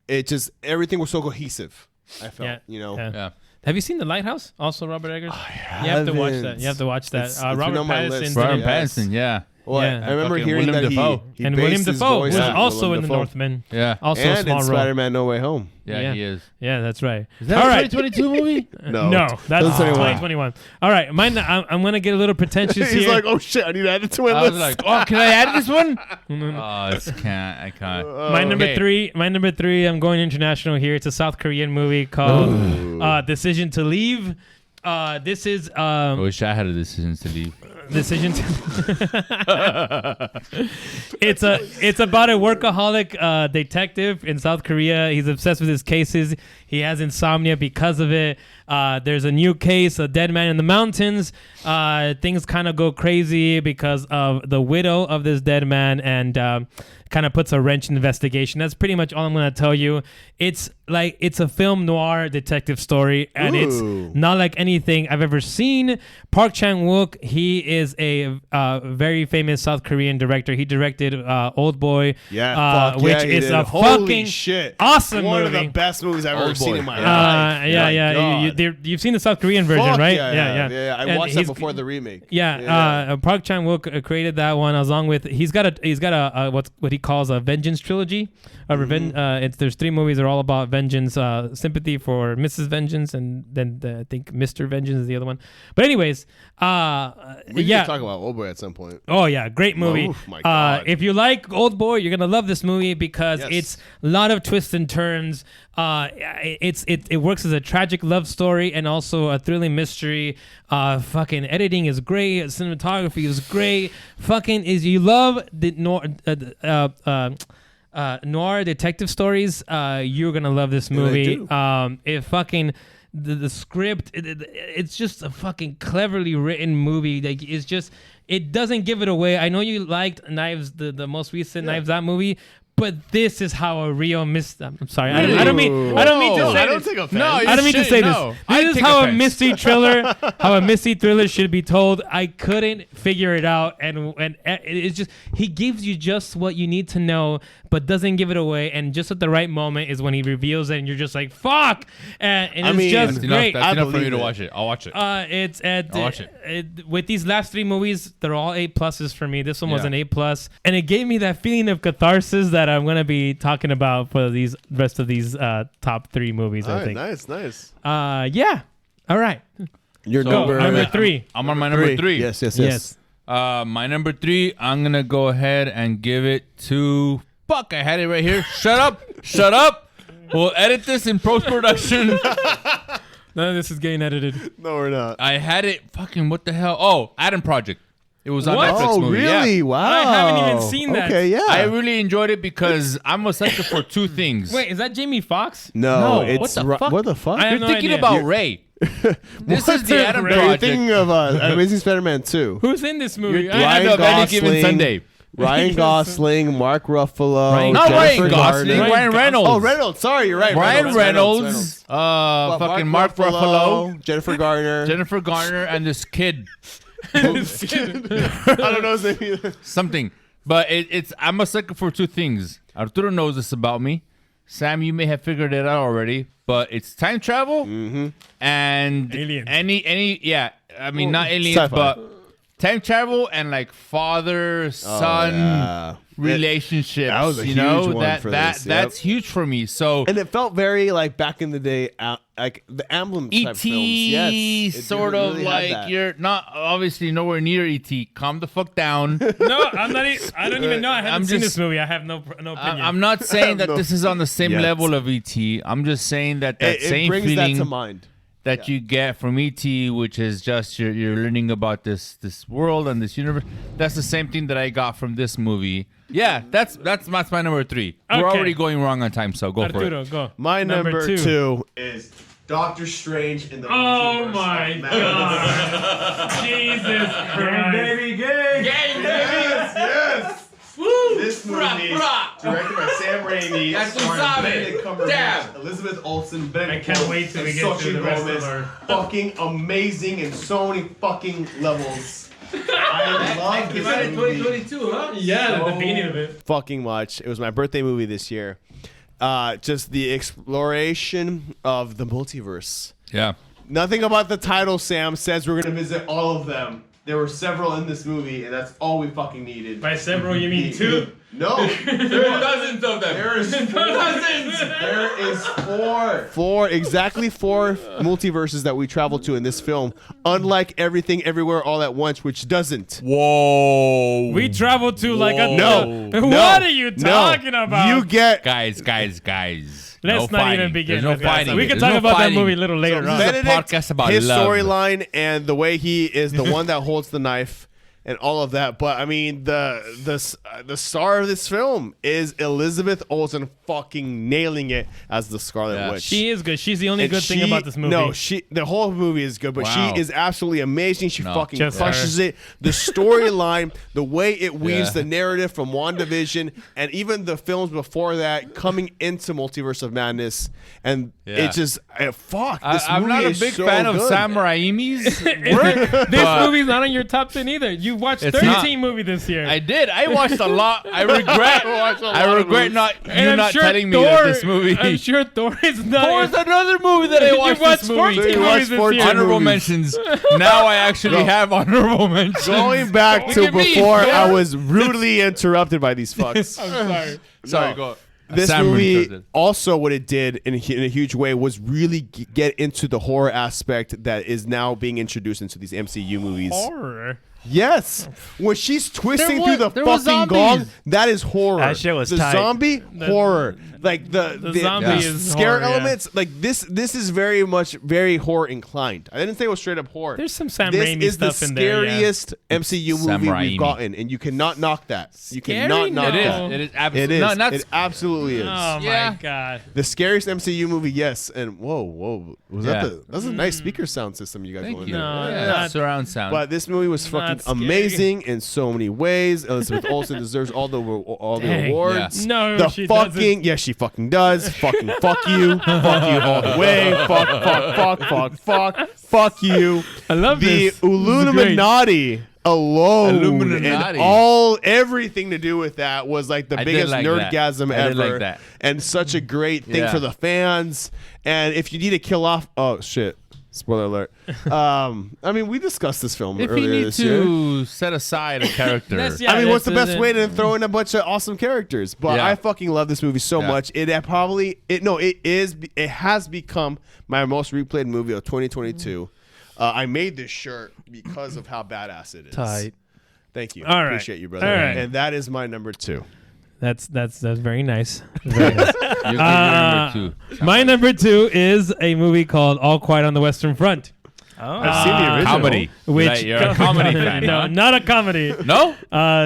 it just, everything was so cohesive. I felt, Yeah. Have you seen The Lighthouse? Also, Robert Eggers. You have to watch that. haven't. You have to watch that. It's been Robert on my Pattinson. list. did Robert it. Pattinson, yeah. Well, Yeah. I remember Fucking hearing Willem that Dafoe. he And based William his Dafoe voice was on also Willem in The Dafoe. Northman. Yeah. Also a and small in role. Spider-Man No Way Home. Yeah, he is. Yeah, that's right. Is that All a right. 2022 movie? No. No, that's 2021. 2021. All right, mine. I'm gonna get a little pretentious He's here. like, oh shit, I need to add it to my I list. was like, oh, can I add this one? I can't. My number Okay. three. My number 3. I'm going international here. It's a South Korean movie called Decision to Leave. This is I wish I had a decision to leave. Decision to it's about a workaholic detective in South Korea. He's obsessed with his cases. He has insomnia because of it. There's a new case, a dead man in the mountains. Things kind of go crazy because of the widow of this dead man, and kind of puts a wrench in the investigation. That's pretty much all I'm going to tell you. It's a film noir detective story, and Ooh. it's not like anything I've ever seen. Park Chan-wook, he is a very famous South Korean director. He directed Old Boy, Yeah, fuck which yeah, he is did. a Holy fucking shit. awesome One movie. of the best movies I've ever seen boy. in my Yeah, life. yeah. God. You've seen the South Korean version, Fuck right? yeah. I And watched that he's- before the remake. Park Chan-wook created that one along with he's got a what he calls a vengeance trilogy, a revenge. There's 3 movies. They're all about vengeance, sympathy for Mrs. Vengeance, and then I think Mr. Vengeance is the other one. But anyways, We need to talk about Uble at some point. Oh yeah, great movie. Oof, my God. If you like Old Boy, you're gonna love this movie because Yes. it's a lot of twists and turns. It works as a tragic love story and also a thrilling mystery. Fucking editing is great. Cinematography is great. Fucking you love the noir detective stories. You're gonna love this movie. It fucking. The script, it's just a fucking cleverly written movie. Like it's just, it doesn't give it away. I know you liked Knives, the most recent Knives Out movie, but this is how a real I'm sorry, I don't mean to say I don't this. take offense. No, I don't mean to say this. This is how a mystery thriller should be told. I couldn't figure it out, and it's just he gives you just what you need to know, but doesn't give it away. And just at the right moment is when he reveals it, and you're just like, "Fuck!" And it's just great. That's enough for believe me to it. watch it. I'll watch it. It's at I'll watch it. With these last 3 movies, they're all A+s for me. This one was Yeah. an A+, and it gave me that feeling of catharsis that I'm gonna be talking about for these rest of these top 3 movies. All I right, think. nice. Yeah. All right. Your So, Number 3. I'm on my number 3. Yes. My number 3, I'm gonna go ahead and give it to. Fuck, I had it right here. Shut up. We'll edit this in post production. None of this is getting edited. No, we're not. I had it. Fucking what the hell? Oh, Adam Project. It was on What? Netflix Oh, movie. really? Yeah. Wow. I haven't even seen that. Okay, yeah. I really enjoyed it because I'm a sucker for 2 things. Wait, is that Jamie Foxx? No, No, it's what the fuck? What the fuck? I have You're no thinking idea. about Ray. This is the Adam Ray? You're Project. thinking of Amazing Spider-Man 2. Who's in this movie? You're I- thinking Ryan of any given Gosling. Sunday. Ryan Gosling, Mark Ruffalo, Not Jennifer Ryan Gosling, Garner. Ryan Reynolds. Oh, Reynolds. Sorry, you're right. Ryan Reynolds. Fucking Mark Ruffalo, Jennifer Garner. Jennifer Garner, and this kid. I don't know his name either. Something. But it's I'm a sucker for 2 things. Arturo knows this about me. Sam, you may have figured it out already, but it's time travel and Aliens. not aliens, sci-fi. but time travel and like father son relationships. That was a you huge know one that for that this, yep. that's huge for me. So And it felt very like back in the day, like the Emblem type films. Yes, E.T. it sort of really had like that. you're not obviously nowhere near E.T. Calm the fuck down. No, I'm not. I don't even know. I haven't I'm seen just- this movie. I have no opinion. I'm not saying that No. this is on the same Yes. level of E.T. I'm just saying that It same brings feeling that to mind. that you get from E.T., which is just you're learning about this world and this universe. That's the same thing that I got from this movie. Yeah, that's my number 3. Okay. We're already going wrong on time, so go Arturo, for it. go. My number 2. 2 is Doctor Strange in the Oh Multiverse my of Madness. God! Jesus Christ! Yes. This movie, directed by Sam Raimi, starring Benedict Cumberbatch, Elizabeth Olsen, Benedict I can't wait till we and get through the rest of Gomez. our- Fucking amazing in so many fucking levels. I love this movie 2022, huh? Yeah, the beginning of it. fucking much. It was my birthday movie this year. Just the exploration of the multiverse. Yeah. Nothing about the title, Sam, says we're gonna visit all of them. There were several in this movie, and that's all we fucking needed. By several, you mean 2? No. Dozens of them. There is 4. There is 4. Exactly 4 multiverses that we travel to in this film. Unlike Everything Everywhere All at Once, which doesn't. Whoa. We travel to like a No. What are you talking about? You get Guys. Let's No not fighting. even begin. There's no with that. fighting. We can There's talk no about fighting. that movie a little later So on. this is a podcast about his love. storyline and the way he is the one that holds the knife and all of that. But I mean, the star of this film is Elizabeth Olsen fucking nailing it as the Scarlet Yeah. Witch. She is good. She's the only And good thing about this movie. No, the whole movie is good, but Wow. she is absolutely amazing. She No. fucking Just crushes her. it. The storyline, the way it weaves Yeah. the narrative from WandaVision and even the films before that coming into Multiverse of Madness. And Yeah. it just, fuck, this I'm movie not a is big so fan of good. Sam Raimi's work. This but- movie's not on your top 10 either. You watched It's 13 movies this year. I did. I watched a lot. I regret. I regret not telling me that this movie. I'm sure Thor is not. Thor is another movie that I watched. This movie. 14 movies this year. Honorable mentions. Now I actually have honorable mentions. Going back to before I was rudely interrupted by these fucks. I'm sorry. Sorry, go. This Sam movie also what it did in a huge way was really get into the horror aspect that is now being introduced into these MCU movies. Horror. Yes, when she's twisting There through the was fucking gong, that is horror. That shit was the tight. zombie horror, like the zombie is scare horror, yeah. elements. Like this is very much very horror inclined. I didn't say it was straight up horror. There's some Sam this Raimi is the stuff in there. Yeah. scariest MCU Sam movie Raimi. we've gotten, and you cannot knock that. You Scary? cannot knock No. that. It is It absolutely. is. No, It absolutely is. Oh Yeah. my god. The scariest MCU movie, yes. And whoa, was Yeah. that's a nice speaker sound system you got Thank going you. there. No, Yeah, not- surround sound. But this movie was fucking scary. amazing in so many ways. Elizabeth Olsen deserves all the Dang. awards. No, The she fucking doesn't. yes, she fucking does. Fucking fuck you, fuck you all the way. Fuck you. I love The this. This is great. Illuminati alone Illuminati. and everything to do with that was like the I did biggest like that. nerdgasm I ever, did like that. and such a great thing Yeah. for the fans. And if you need to kill off, oh shit. Spoiler alert. I mean, we discussed this film if you earlier need this year. to set aside a character, That's- yeah, I mean, what's the that's- best way to throw in a bunch of awesome characters? But Yeah. I fucking love this movie so Yeah. much. It has become my most replayed movie of 2022. I made this shirt because of how badass it is. Tight. Thank you. All right. Appreciate you, brother. All right. And that is my number 2. That's very nice. Very nice. you're number two. My number 2 is a movie called All Quiet on the Western Front. I've seen the original. Comedy. Which You're a comedy fan. No, huh? not a comedy. No?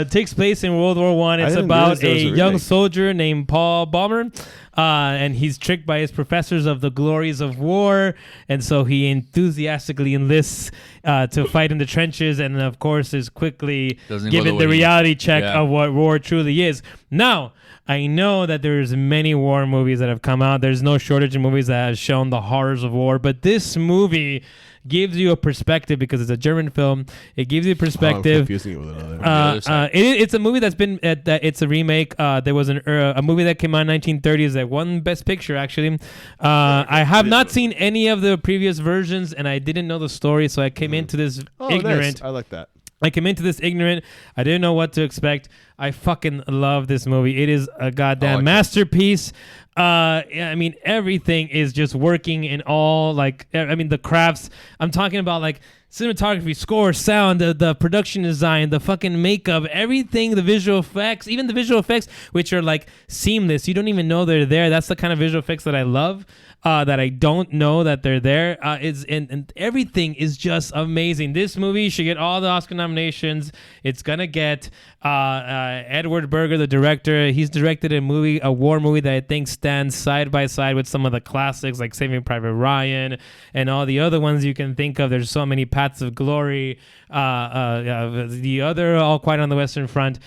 Takes place in World War One. It's didn't about realize there was a a young remake. soldier named Paul Baumer, and he's tricked by his professors of the glories of war, and so he enthusiastically enlists to fight in the trenches, and of course is quickly Doesn't go given the the way he- reality check Yeah. of what war truly is. Now, I know that there's many war movies that have come out. There's no shortage of movies that have shown the horrors of war, but this movie gives you a perspective because it's a German film. It gives you I'm perspective. confusing it with another. other side. It's a movie that's been it's a remake. There was a movie that came out in 1930s that won Best Picture actually. I have not seen any of the previous versions, and I didn't know the story, so I came into this ignorant. Nice. I like that. I came into this ignorant. I didn't know what to expect. I fucking love this movie. It is a goddamn okay. masterpiece. Yeah, I mean, everything is just working in all, like, I mean, the crafts. I'm talking about, like, cinematography, score, sound, the production design, the fucking makeup, everything, the visual effects, even the visual effects, which are, like, seamless. You don't even know they're there. That's the kind of visual effects that I love. That I don't know that they're there. And everything is just amazing. This movie should get all the Oscar nominations. It's gonna get Edward Berger, the director. He's directed a war movie that I think stands side by side with some of the classics like Saving Private Ryan and all the other ones you can think of. There's so many Paths of Glory. The other All Quiet on the Western Front.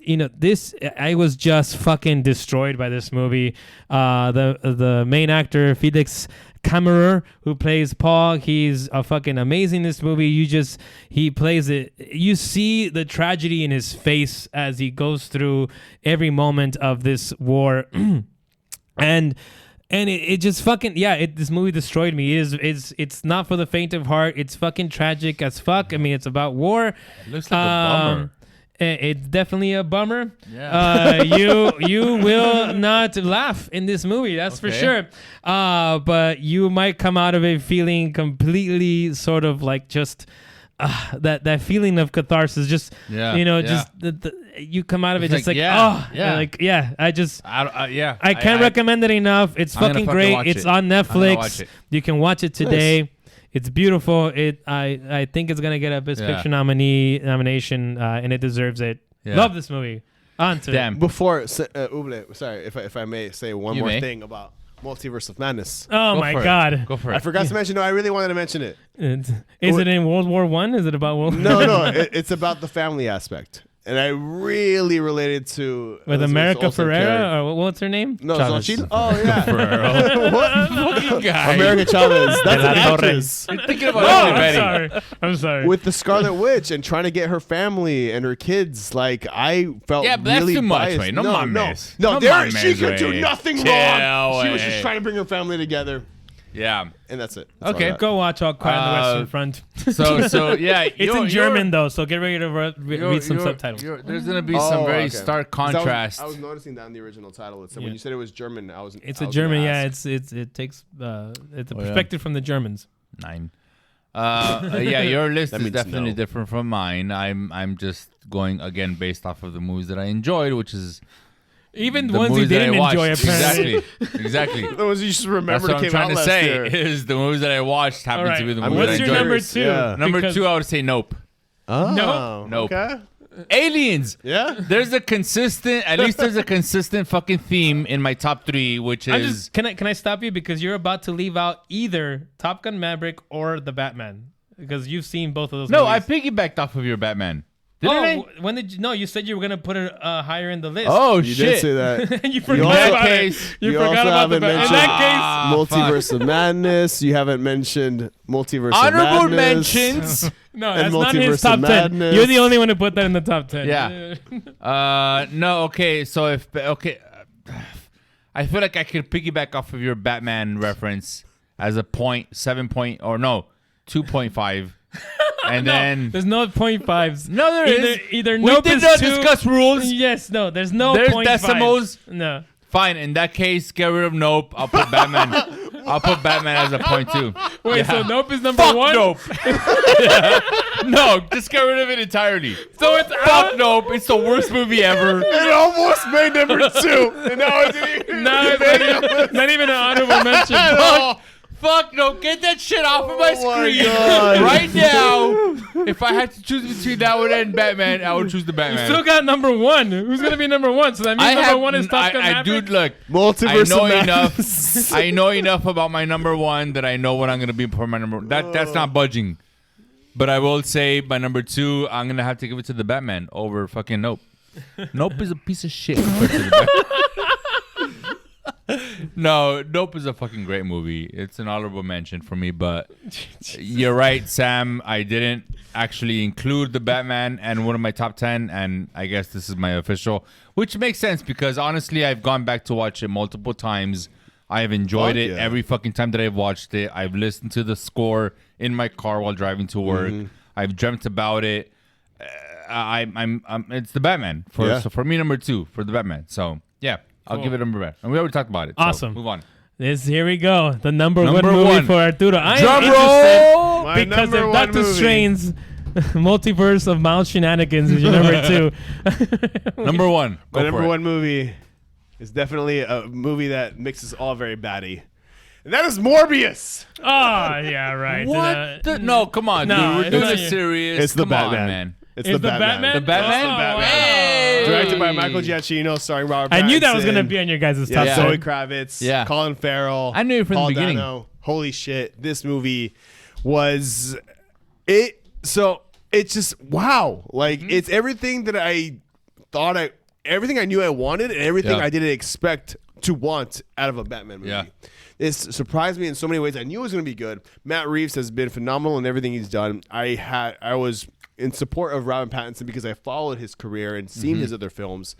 You know, I was just fucking destroyed by this movie. The main actor, Felix Kammerer, who plays Paul, he's fucking amazing in this movie. He plays it. You see the tragedy in his face as he goes through every moment of this war. And it just fucking this movie destroyed me. It's not for the faint of heart. It's fucking tragic as fuck. I mean, it's about war. It looks like a bummer. It's definitely a bummer. Yeah. You will not laugh in this movie, that's for Okay. sure. But you might come out of it feeling completely sort of like just that feeling of catharsis. Just Yeah, you know, yeah. just you come out of it It's just like, like yeah, oh yeah. like yeah. Yeah. I can't recommend it enough. It's I'm gonna fucking fucking great. watch It's it. on I'm gonna watch Netflix. it. You can watch it today. It's beautiful. I think it's gonna get a Best Yeah. Picture nomination, and it deserves it. Yeah. Love this movie. On to Damn. Before Uble, sorry if I may say one You more may. thing about Multiverse of Madness. Oh Go my for it. God! Go for it. I forgot to mention. No, I really wanted to mention it. Is it in World War One? Is it about World? No, it's about the family aspect. And I really related to with Elizabeth America Olsen Ferrera, character. or what's her name? No, Chavez. Zochita? Oh yeah, Fucking guy. America Chavez. That's an La Torre. actress. You're thinking about Oh, Ugly Betty. I'm sorry. With the Scarlet Witch and trying to get her family and her kids, like I felt Yeah, but that's really too much, biased. man. No mames. no, No there, she mames, could do way. nothing Chill, wrong. She was way. just trying to bring her family together, Yeah. and that's it. That's all Okay, I got. Go watch All Quiet on the Western Front. So yeah, It's in German though, so get ready to read some subtitles. There's gonna be some very okay. stark 'Cause contrast. I was noticing that in the original title. It said Yeah. when you said it was German, It's I a was German, gonna yeah. ask. It takes it's a yeah. perspective from the Germans. 9. Yeah, your list That is means definitely no. different from mine. I'm just going again based off of the movies that I enjoyed, which is Even the the ones you movies that I didn't watched. enjoy, apparently. Exactly. Those you just That's remember what I'm came trying out to last say. year. Is the movies that I watched All happen right. to be the I'm movies What's that I your enjoyed. number Curious, two? yeah. Number Because- 2, I would say Nope. Oh, Nope. Okay. Aliens. Yeah. There's a consistent, at least there's a consistent fucking theme in my top 3, which I'm is just, can I stop you because you're about to leave out either Top Gun Maverick or the Batman because you've seen both of those. no. I movies. piggybacked off of your Batman. Didn't I? When did you? No, you said you were gonna put it higher in the list. Oh You shit! did say that. you forgot also- about case, it. You you forgot also about the haven't Batman. In mentioned- that Multiverse of Madness. You haven't mentioned Multiverse Honorable of Madness. mentions. case, no, and that's not in Multiverse his of top 10. Madness. You're the only one who put that in the top 10. Yeah. No. Okay. So I feel like I could piggyback off of your Batman reference as a 2.5, and then There's no 0.5s. no, there is. Either We Nope did is not 2. discuss rules. Yes, no. There's no. There's 0.5s. decimals. No. Fine. In that case, get rid of Nope. I'll put Batman. I'll put Batman as a 0.2. Wait, Yeah. so Nope is number Fuck 1. Nope. No, just get rid of it entirely. So it's Fuck out. Nope. It's the worst movie ever. It almost made number 2, and now it's No, it's not even an honorable mention. Fuck no, get that shit off of my Oh my screen God. right now. If I had to choose between that one and Batman, I would choose the You Batman. still got number 1. Who's gonna be number 1? So that means number 1 is Top Gun I Maverick. dude, look, Multiverse I know of enough. Madness. I know enough about my number 1 that I know what I'm gonna be for my number. That's not budging. But I will say my number 2, I'm gonna have to give it to the Batman over fucking Nope. Nope is a piece of shit compared to the Batman. No, Nope is a fucking great movie. It's an honorable mention for me, but you're right, Sam. I didn't actually include the Batman and one of my top 10, and I guess this is my official, which makes sense because honestly, I've gone back to watch it multiple times. I have enjoyed Fuck it yeah. every fucking time that I've watched it. I've listened to the score in my car while driving to work. I've dreamt about it. I'm it's the Batman Yeah. so for me number 2 for the Batman. So yeah. I'll Cool. give it number 1. And we already talked about it. so Awesome. move on. Here we go. The number Number 1 movie one. for Arturo. I am Drum interested roll! My because number if one Doctor movie. Strange's Multiverse of Mouse Shenanigans is your number 2. Number 1. Go My for number it. 1 movie is definitely a movie that makes us all very batty. And that is Morbius. Oh, yeah, right. What? No, come on, No, dude. We're it's doing not this you. serious. It's the Come on, Batman. man. It's Is the Batman. The Batman? Oh, Batman. wow. Hey! Directed by Michael Giacchino, starring Robert I knew that was Pattinson. going to be on your guys' Yeah, top Zoe 10. Kravitz, Yeah. Colin Farrell. I knew it from the Paul beginning. Dano. Holy shit, this movie was it. So it's just wow, like it's everything that I thought everything I knew I wanted, and everything Yeah. I didn't expect to want out of a Batman movie. Yeah. This surprised me in so many ways. I knew it was going to be good. Matt Reeves has been phenomenal in everything he's done. I was in support of Robert Pattinson because I followed his career and seen his other films.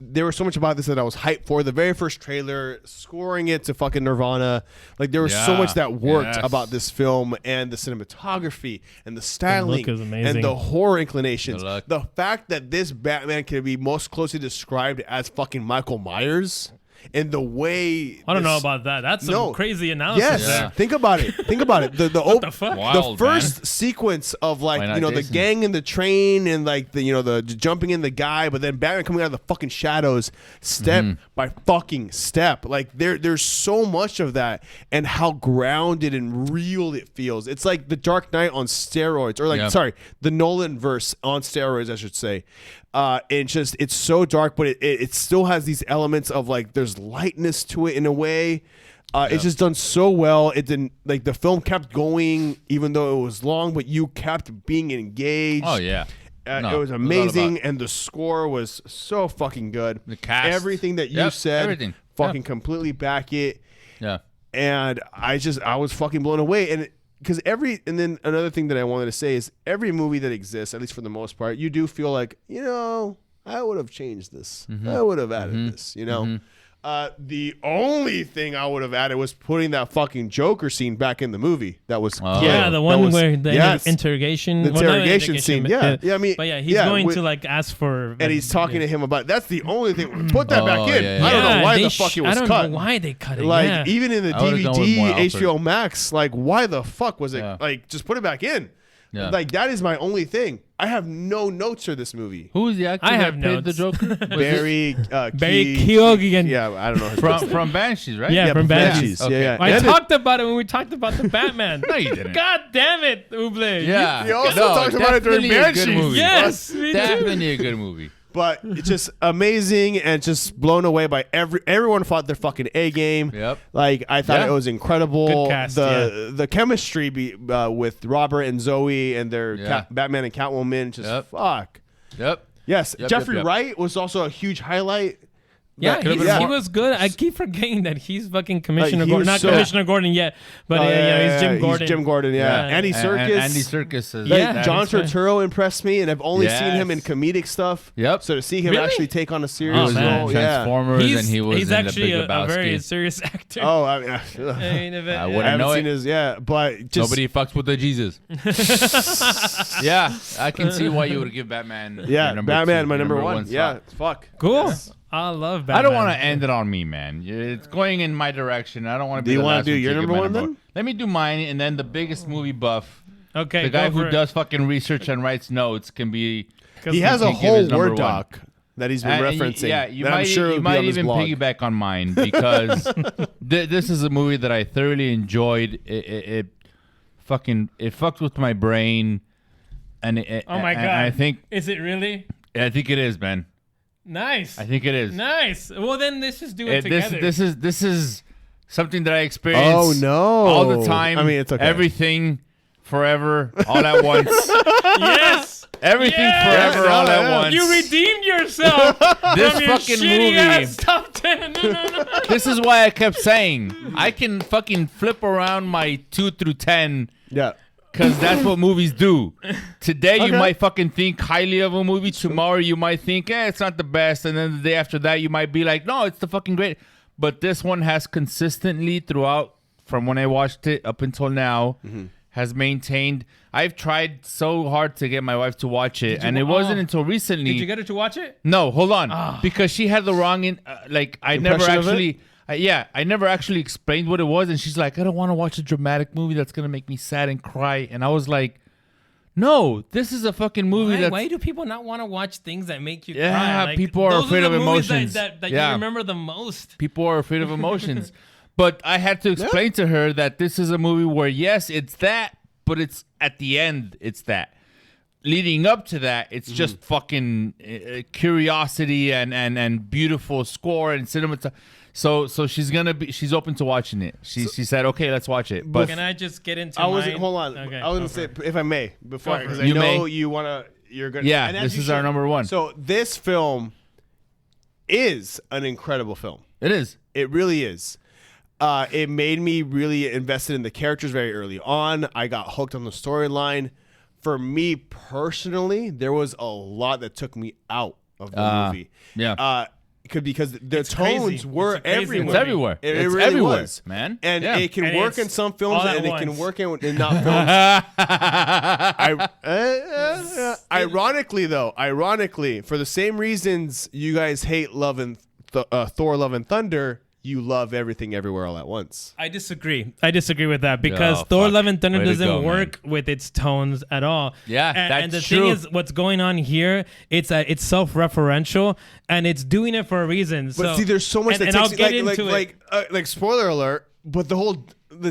There was so much about this that I was hyped for. The very first trailer, scoring it to fucking Nirvana. Like there was so Yeah. much that worked Yes. about this film and the cinematography and the styling is amazing. and the horror inclinations. The look. The fact that this Batman can be most closely described as fucking Michael Myers and the way I don't know this- about that. That's some No. crazy analysis Yes, there. think about it. Think about it. The the fuck? Wild, the first sequence of Why like not the Jason? gang in the train and like the jumping in the guy, but then Batman coming out of the fucking shadows, step by fucking step. Like there's so much of that, and how grounded and real it feels. It's like the Dark Knight on steroids, or like Yeah. sorry, the Nolan verse on steroids, I should say. It's so dark, but it still has these elements of like there's lightness to it in a way. It's just done so well. It didn't like the film kept going even though it was long, but you kept being engaged. Oh, yeah. No, it was all amazing, about- and the score was so fucking good. The cast. Everything that you said, everything. fucking completely back it. Yeah. And I was fucking blown away. And because and then another thing that I wanted to say is every movie that exists, at least for the most part, you do feel like, I would have changed this. I would have added this, The only thing I would have added was putting that fucking Joker scene back in the movie. That was Yeah, the one where the interrogation, the interrogation scene. but, Yeah. I mean, but yeah, he's going to like ask for, and he's talking to him about. That's the only thing. Put that back in. yeah, I don't know why the sh- fuck it was I don't cut. know why they cut it. Like even in the I would've gone with more DVD, Alfred. HBO Max, like why the fuck was it? Yeah. Like just put it back in. Yeah. Like that is my only thing. I have no notes for this movie. Who is the actor I that have played the notes. Joker? Was it Barry Keoghan. Yeah, I don't know. His first name. from Banshees, right? Yeah, from Banshees. Okay. Yeah. I And talked about it when we talked about the Batman. No, you didn't. God damn it, Uble. Yeah. You also talked about it during definitely a good Banshees. movie. Yes, me too. Definitely a good movie. But it's just amazing and just blown away by everyone fought their fucking A game. Yep. Like I thought Yeah. it was incredible. Good cast, the chemistry with Robert and Zoe and their Yeah. Batman and Catwoman just Yep. fuck. Yep. Yes, Yep, Jeffrey yep. Wright was also a huge highlight. Yeah, could've he been more- was good. I keep forgetting that he's fucking Commissioner he Gordon. was Not so- Commissioner Gordon yet, but he's Jim Gordon. He's Jim Gordon, yeah. Yeah. Andy Serkis. Andy Serkis is Yeah. Like, John that's right. Turturro impressed me, and I've only seen him in Yes. comedic stuff. Yep. So to see him Really? actually take on a He serious was man. role, in yeah. Transformers and he was he's in actually the Big a very Lebowski. serious actor. Oh, I mean, I mean, if it- I I wouldn't haven't know seen it. his, but just Nobody fucks with the Jesus. Yeah, I can see why you would give Batman. yeah, your number Batman, two, my your number one. spot. Yeah, fuck. Cool. I love Batman. I don't want to end it on me, man. It's going in my direction. I don't want to be Do you the wanna last do one your to give number my one then? Let me do mine, and then the biggest movie buff, Okay, the guy go for who it. does fucking research and writes notes, can be. He has a He can give whole his number Word one. doc that he's been And referencing. Yeah, you that might, I'm sure you will be might on his even blog. piggyback on mine because this is a movie that I thoroughly enjoyed. It fucked with my brain, and Oh my and god! I think Is it really? it is, man. Nice. I think it is. Nice. Well, then let's just do it together. This is something that I experience. Oh no! all the time. I mean, it's okay. Everything, forever, all at once. Yes. Everything, Yes. forever, all at Yeah. once. You redeemed yourself. This from your fucking shitty movie. ass top 10. No. This is why I kept saying I can fucking flip around my 2 through 10 Yeah. because that's what movies do. Today you Okay. might fucking think highly of a movie. Tomorrow you might think, it's not the best, and then the day after that you might be like, no, it's the fucking great. But this one has consistently throughout, from when I watched it up until now, has maintained. I've tried so hard to get my wife to watch it, and it wasn't until recently. Did you get her to watch it? No, hold on, because she had the wrong I never Impression of it? actually. I never actually explained what it was, and she's like, I don't want to watch a dramatic movie that's gonna make me sad and cry. And I was like, no, this is a fucking movie that's. Why do people not want to watch things that make you Yeah, cry? Like, people are those afraid the of movies emotions. That Yeah. you remember the most. People are afraid of emotions. But I had to explain to her that this is a movie where, yes, it's that, but it's at the end, it's that. Leading up to that, it's just fucking curiosity and beautiful score and cinema. So she's open to watching it. She said, okay, let's watch it. But Can I just get into I wasn't. mine? Hold on. Okay, I was go gonna for say, it. if I may, before, because I You know may. you wanna. You're gonna. Yeah, and as this you is our should. number one. So this film is an incredible film. it is. It really is. It made me really invested in the characters very early on. I got hooked on the storyline. For me personally, there was a lot that took me out of the movie. Yeah. Because the It's tones crazy. were It's a crazy everywhere. It's everywhere. It It's really everywhere, was, man. And Yeah. it can And work it's in some films, all at and it can once. work in not films. Ironically, for the same reasons you guys hate Thor: Love and Thunder, you love Everything Everywhere All at Once. I disagree with that because Oh, Thor: fuck. Love and Thunder Way to doesn't go, work with its tones at all. Yeah, and the that's thing true. is, what's going on here? It's self-referential and it's doing it for a reason. But so, see, there's so much and that I'll takes get into it. like spoiler alert. But the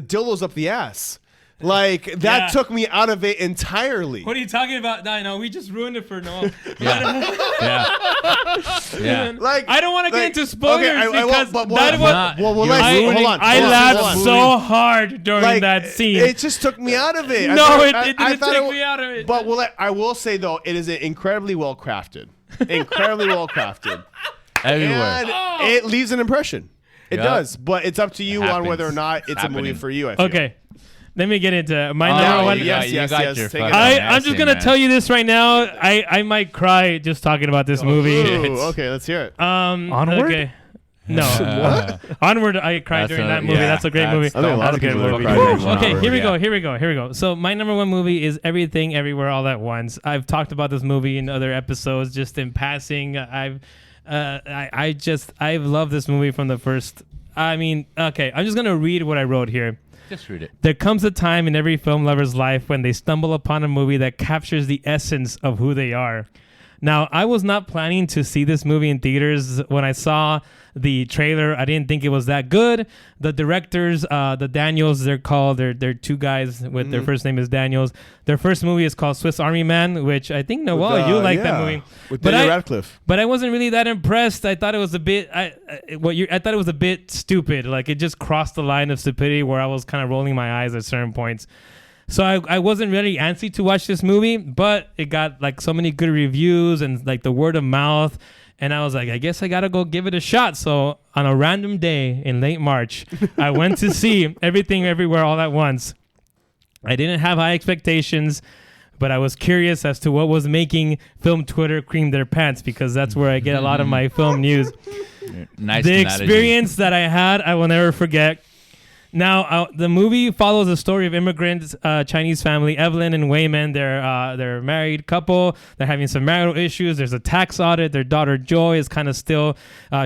dildo's up the ass. Like that Yeah. took me out of it entirely. What are you talking about? No, we just ruined it for Noel. Yeah. Like I don't want to get into spoilers because but that was. hold on. I laughed so hard during that scene. It just took me out of it. No, it didn't take me out of it. But I will say though, it is incredibly well crafted. Incredibly well crafted. Everywhere. And it leaves an impression. It Yep. does, but it's up to you on whether or not it's a movie happening. for you. I feel. Okay, let me get into my Oh, number you one. got- Yes. your Take it. fucking I'm just gonna man. tell you this right now. I might cry just talking about this movie. Ooh, okay, let's hear it. Onward? Okay. No. Onward. I cried That's during a- that movie. yeah, That's a great movie. I think a lot That's of a good people have movie. cried during Okay, Onward. here we Yeah. go. Here we go. So my number one movie is Everything Everywhere All at Once. I've talked about this movie in other episodes, just in passing. I've loved this movie from the first. I mean, okay, I'm just gonna read what I wrote here. Just read it. There comes a time in every film lover's life when they stumble upon a movie that captures the essence of who they are. Now, I was not planning to see this movie in theaters. When I saw the trailer, I didn't think it was that good. The directors, the Daniels, they're called. They're two guys with their first name is Daniels. Their first movie is called Swiss Army Man, which I think Noel, you like that movie. With But Daniel I- Radcliffe. But I wasn't really that impressed. I thought it was a bit. I thought it was a bit stupid. Like it just crossed the line of stupidity where I was kind of rolling my eyes at certain points. So I wasn't really antsy to watch this movie, but it got like so many good reviews and like the word of mouth. And I was like, I guess I got to go give it a shot. So on a random day in late March, I went to see Everything Everywhere All at Once. I didn't have high expectations, but I was curious as to what was making film Twitter cream their pants because that's where I get a lot of my film news. Nice The analogy. experience that I had, I will never forget. Now, the movie follows the story of immigrant Chinese family Evelyn and Wayman. They're a married couple. They're having some marital issues. There's a tax audit. Their daughter Joy is kind of still,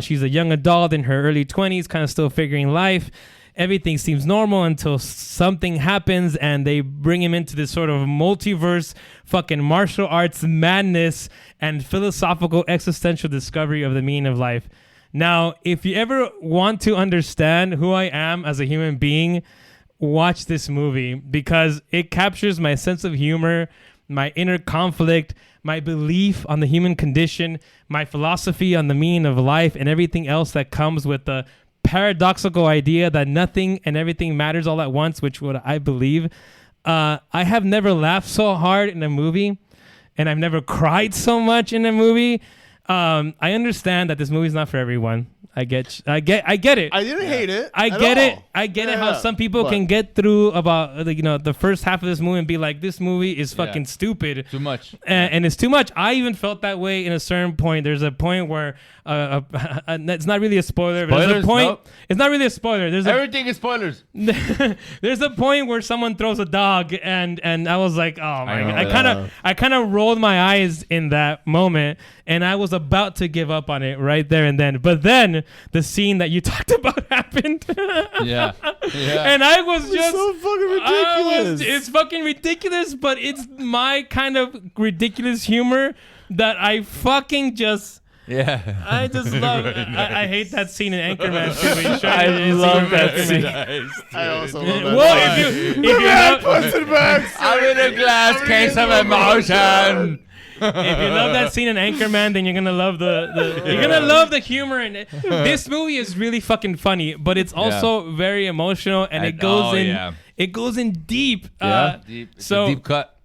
she's a young adult in her early 20s, kind of still figuring life. Everything seems normal until something happens and they bring him into this sort of multiverse fucking martial arts madness and philosophical existential discovery of the meaning of life. Now, if you ever want to understand who I am as a human being, watch this movie because it captures my sense of humor, my inner conflict, my belief on the human condition, my philosophy on the meaning of life, and everything else that comes with the paradoxical idea that nothing and everything matters all at once, which what I believe. I have never laughed so hard in a movie, and I've never cried so much in a movie. I understand that this movie's not for everyone. I get it. I didn't hate it. I at get all. it. I get it. How Yeah, some people but- can get through about the first half of this movie and be like, this movie is fucking stupid. Too much. And it's too much. I even felt that way in a certain point. There's a point where it's not really a spoiler. But there's Spoilers? a point. Nope. It's not really a spoiler. There's a Everything is spoilers. there's a point where someone throws a dog, and I was like, oh my god! remember I kind of rolled my eyes in that moment, and I was about to give up on it right there and then. But then the scene that you talked about happened. Yeah. And I was It's just so fucking ridiculous. it's fucking ridiculous, but it's my kind of ridiculous humor that I fucking just. Yeah. I just love. I hate that scene in Anchorman too. when he's I showing his love humor that in scene. Anchorman. I also love that. Well, if you love, Puss in Boots. I'm in a glass case of emotion. if you love that scene in Anchorman, then you're gonna love you're gonna love the humor in it. This movie is really fucking funny, but it's also very emotional, and it goes it goes in deep. Deep. It's so- a deep cut.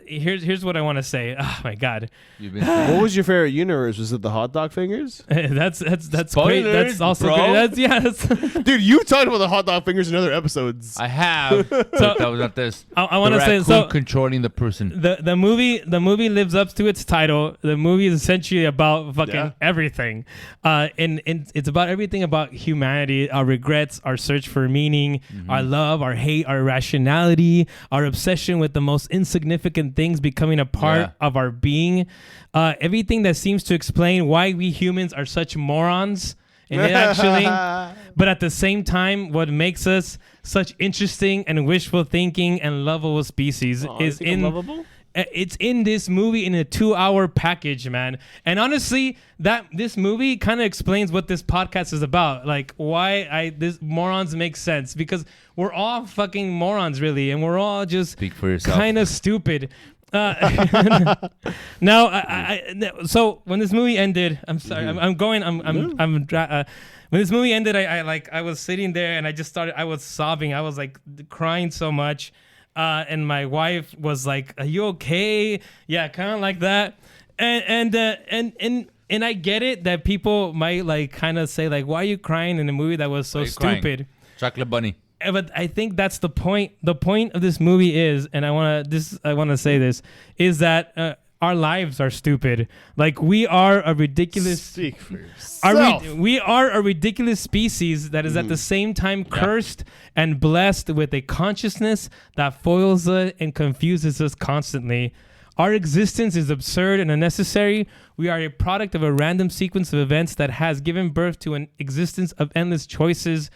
Here's what I want to say. Oh my god, You've been saying. What was your favorite universe? Was it the hot dog fingers? that's great. Spoilers, That's also bro. great. That's Dude, you talked about the hot dog fingers in other episodes. I have. But that was not this. I want to The say so. raccoon controlling the person. The movie lives up to its title. The movie is essentially about fucking everything, and it's about everything about humanity, our regrets, our search for meaning, our love, our hate, our rationality, our obsession with the most insignificant things becoming a part of our being. Everything that seems to explain why we humans are such morons. And it actually, but at the same time, what makes us such interesting and wishful thinking and lovable species is in lovable. it's in this movie in a 2-hour package, man. And honestly, this movie kind of explains what this podcast is about. Like why this morons make sense, because we're all fucking morons, really, and we're all just Speak for yourself. kind of stupid. Now, so when this movie ended, I'm sorry, when this movie ended, I was sitting there and I was sobbing. I was like crying so much. And my wife was like, "Are you okay?" Yeah, kind of like that. And I get it that people might like kind of say like, "Why are you crying in a movie that was so stupid?" Crying? Chocolate bunny. But I think that's the point. The point of this movie is, and I want to say this, is that our lives are stupid. Like we are a ridiculous. Speak for yourself. We are a ridiculous species that is at the same time cursed and blessed with a consciousness that foils us and confuses us constantly. Our existence is absurd and unnecessary. We are a product of a random sequence of events that has given birth to an existence of endless choices,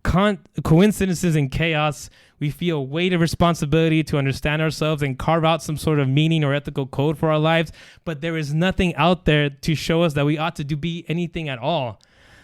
coincidences, and chaos. We feel a weight of responsibility to understand ourselves and carve out some sort of meaning or ethical code for our lives, but there is nothing out there to show us that we ought to be anything at all.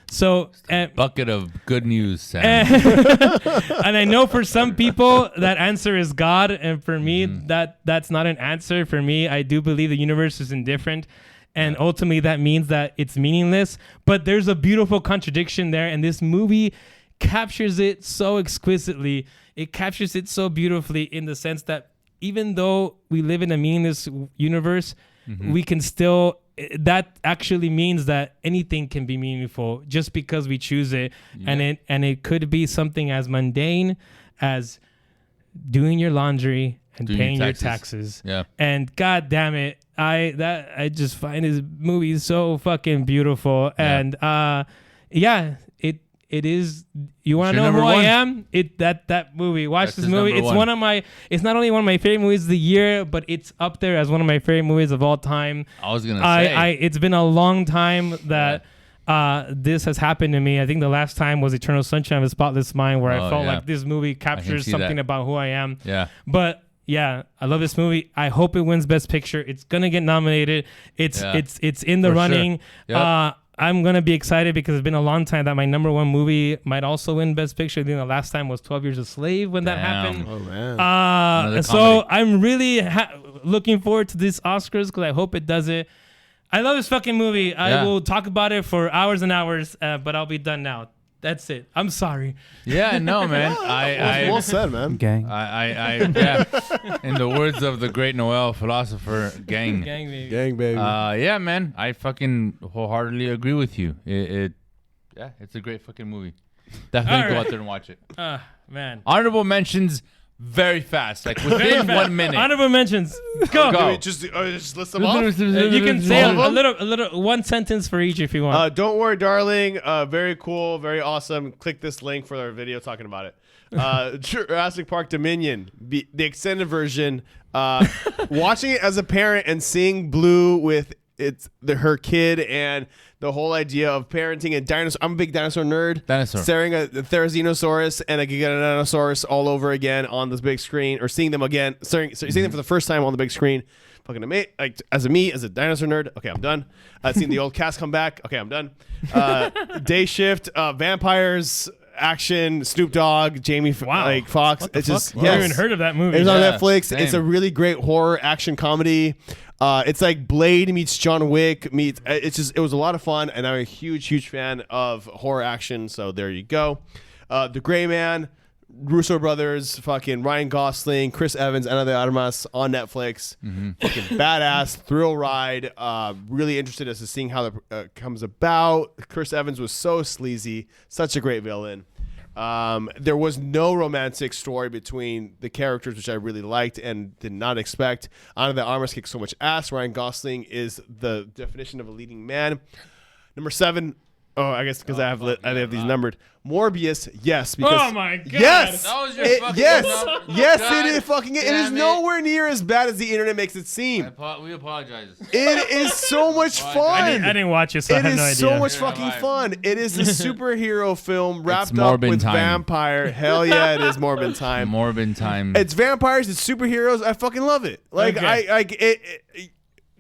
So, Bucket of good news, Sam. and I know for some people that answer is God, and for me that's not an answer. For me, I do believe the universe is indifferent, and ultimately that means that it's meaningless. But there's a beautiful contradiction there, and this movie captures it so exquisitely. It captures it so beautifully in the sense that even though we live in a meaningless universe, we can still, that actually means that anything can be meaningful just because we choose it. And it could be something as mundane as doing your laundry and paying your taxes. Yeah. And god damn it, I just find this movie so fucking beautiful. And it is. You want to know who I am? That movie. Watch this movie. It's one of my. It's not only one of my favorite movies of the year, but it's up there as one of my favorite movies of all time. I was gonna say. It's been a long time that this has happened to me. I think the last time was Eternal Sunshine of a Spotless Mind, where I felt like this movie captures something about who I am. Yeah. But yeah, I love this movie. I hope it wins Best Picture. It's gonna get nominated. It's in the running. Sure. Yep. I'm going to be excited because it's been a long time that my number one movie might also win Best Picture. I think the last time was 12 Years a Slave when that happened. Oh, man. So I'm really looking forward to these Oscars because I hope it does it. I love this fucking movie. I will talk about it for hours and hours, but I'll be done now. That's it. I'm sorry. Yeah, no, man. Well said, man. Gang. In the words of the great Noel philosopher, gang. Gang, baby. Gang, baby. Yeah, man. I fucking wholeheartedly agree with you. It's a great fucking movie. Definitely go out there and watch it. Man. Honorable mentions very fast, like within 1 minute. Honorable mentions. Go. Do we just list them off? You can say a little one sentence for each if you want. Don't worry, darling. Very cool, very awesome. Click this link for our video talking about it. Jurassic Park Dominion, the extended version. Watching it as a parent and seeing Blue with her kid and the whole idea of parenting and dinosaur. I'm a big dinosaur nerd. Staring at the Therizinosaurus and a Giganotosaurus all over again on this big screen, or seeing them again, seeing them for the first time on the big screen. Fucking amazing. Like as a dinosaur nerd. Okay, I'm done. Seeing the old cast come back. Okay, I'm done. Day Shift, vampires, action, Snoop Dogg, Jamie Foxx. It's just I haven't even heard of that movie. It's on Netflix. Same. It's a really great horror action comedy. It's like Blade meets John Wick meets. It was a lot of fun, and I'm a huge fan of horror action. So there you go. The Gray Man, Russo brothers, fucking Ryan Gosling, Chris Evans, Ana de Armas on Netflix. Fucking badass thrill ride. Really interested as to seeing how it comes about. Chris Evans was so sleazy, such a great villain. There was no romantic story between the characters, which I really liked and did not expect. Ana de Armas kicks so much ass. Ryan Gosling is the definition of a leading man. Number 7, Oh, I guess because I have these numbered. Morbius, yes. Because Oh my god. yes, That was your fucking yes, number. yes. God It is fucking. It is damn it. nowhere near as bad as the internet makes it seem. We apologize. It is so much I fun. didn't watch it, so I It had no is idea. so much Neither fucking have I. fun. It is a superhero film wrapped up Morbin with time. vampire. Hell yeah, it is Morbin time. Morbin time. It's vampires. It's superheroes. I fucking love it. Like Okay.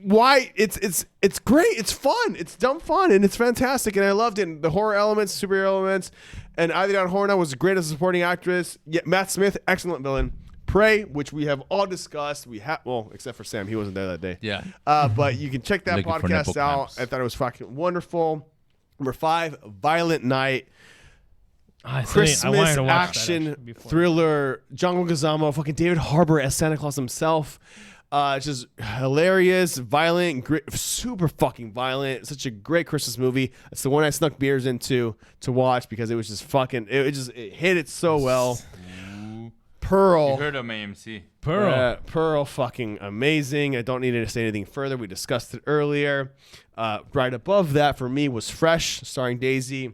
why it's great. It's fun. It's dumb fun, and it's fantastic. And I loved it. And the horror elements, superhero elements, and Ivy Horna was great as a supporting actress. Yeah, Matt Smith, excellent villain. Prey, which we have all discussed. Except for Sam, he wasn't there that day. Yeah. But you can check that Looking for podcast nipple out. clamps. I thought it was fucking wonderful. Number 5, Violent Night. I wanted Christmas to watch that action actually before. thriller. John Leguizamo, fucking David Harbour as Santa Claus himself. It's just hilarious, violent, super fucking violent. Such a great Christmas movie. It's the one I snuck beers into to watch because it was just fucking. It hit it so well. Pearl. You heard of AMC. Pearl. Fucking amazing. I don't need to say anything further. We discussed it earlier. Right above that for me was Fresh, starring Daisy,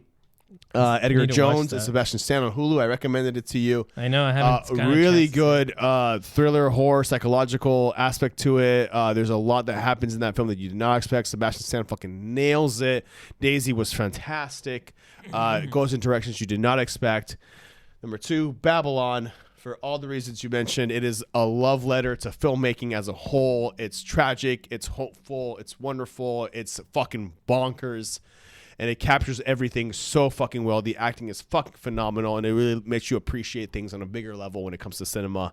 Edgar Need to watch Jones, and that. Sebastian Stan on Hulu. I recommended it to you. I know I haven't. gotten a Really chance. good thriller, horror, psychological aspect to it. There's a lot that happens in that film that you did not expect. Sebastian Stan fucking nails it. Daisy was fantastic. It goes in directions you did not expect. Number 2, Babylon. For all the reasons you mentioned, it is a love letter to filmmaking as a whole. It's tragic. It's hopeful. It's wonderful. It's fucking bonkers. And it captures everything so fucking well. The acting is fucking phenomenal, and it really makes you appreciate things on a bigger level when it comes to cinema.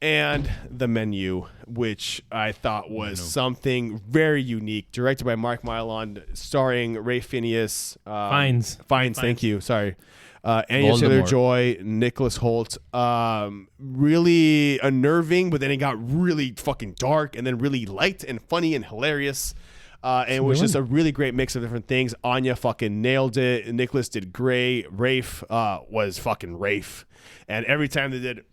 And The Menu, which I thought was something very unique, directed by Mark Mylod, starring Ray Phineas. Fiennes. Thank you. Sorry. Anya Taylor-Joy, Nicholas Hoult. Really unnerving, but then it got really fucking dark, and then really light and funny and hilarious. And it was just a really great mix of different things. Anya fucking nailed it. Nicholas did great. Rafe was fucking Rafe. And every time they did,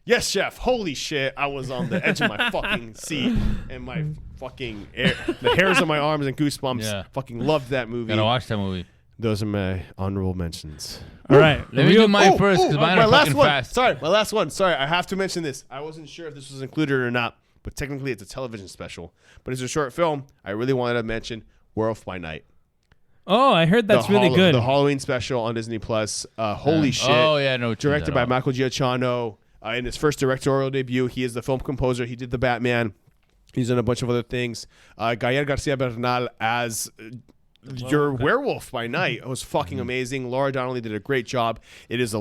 yes, chef, holy shit, I was on the edge of my fucking seat. And my fucking the hairs on my arms and goosebumps. Yeah. Fucking loved that movie. Gotta watch that movie. Those are my honorable mentions. All right. Let me do mine first because mine my are last fucking one. fast. Sorry, my last one. Sorry, I have to mention this. I wasn't sure if this was included or not, but technically it's a television special. But it's a short film. I really wanted to mention Werewolf by Night. Oh, I heard that's really good. The Halloween special on Disney Plus. Holy shit. Oh, yeah, no. Directed by Michael Giacchino. In his first directorial debut, he is the film composer. He did The Batman. He's done a bunch of other things. Gael Garcia Bernal as your werewolf by night. It was fucking amazing. Laura Donnelly did a great job. It is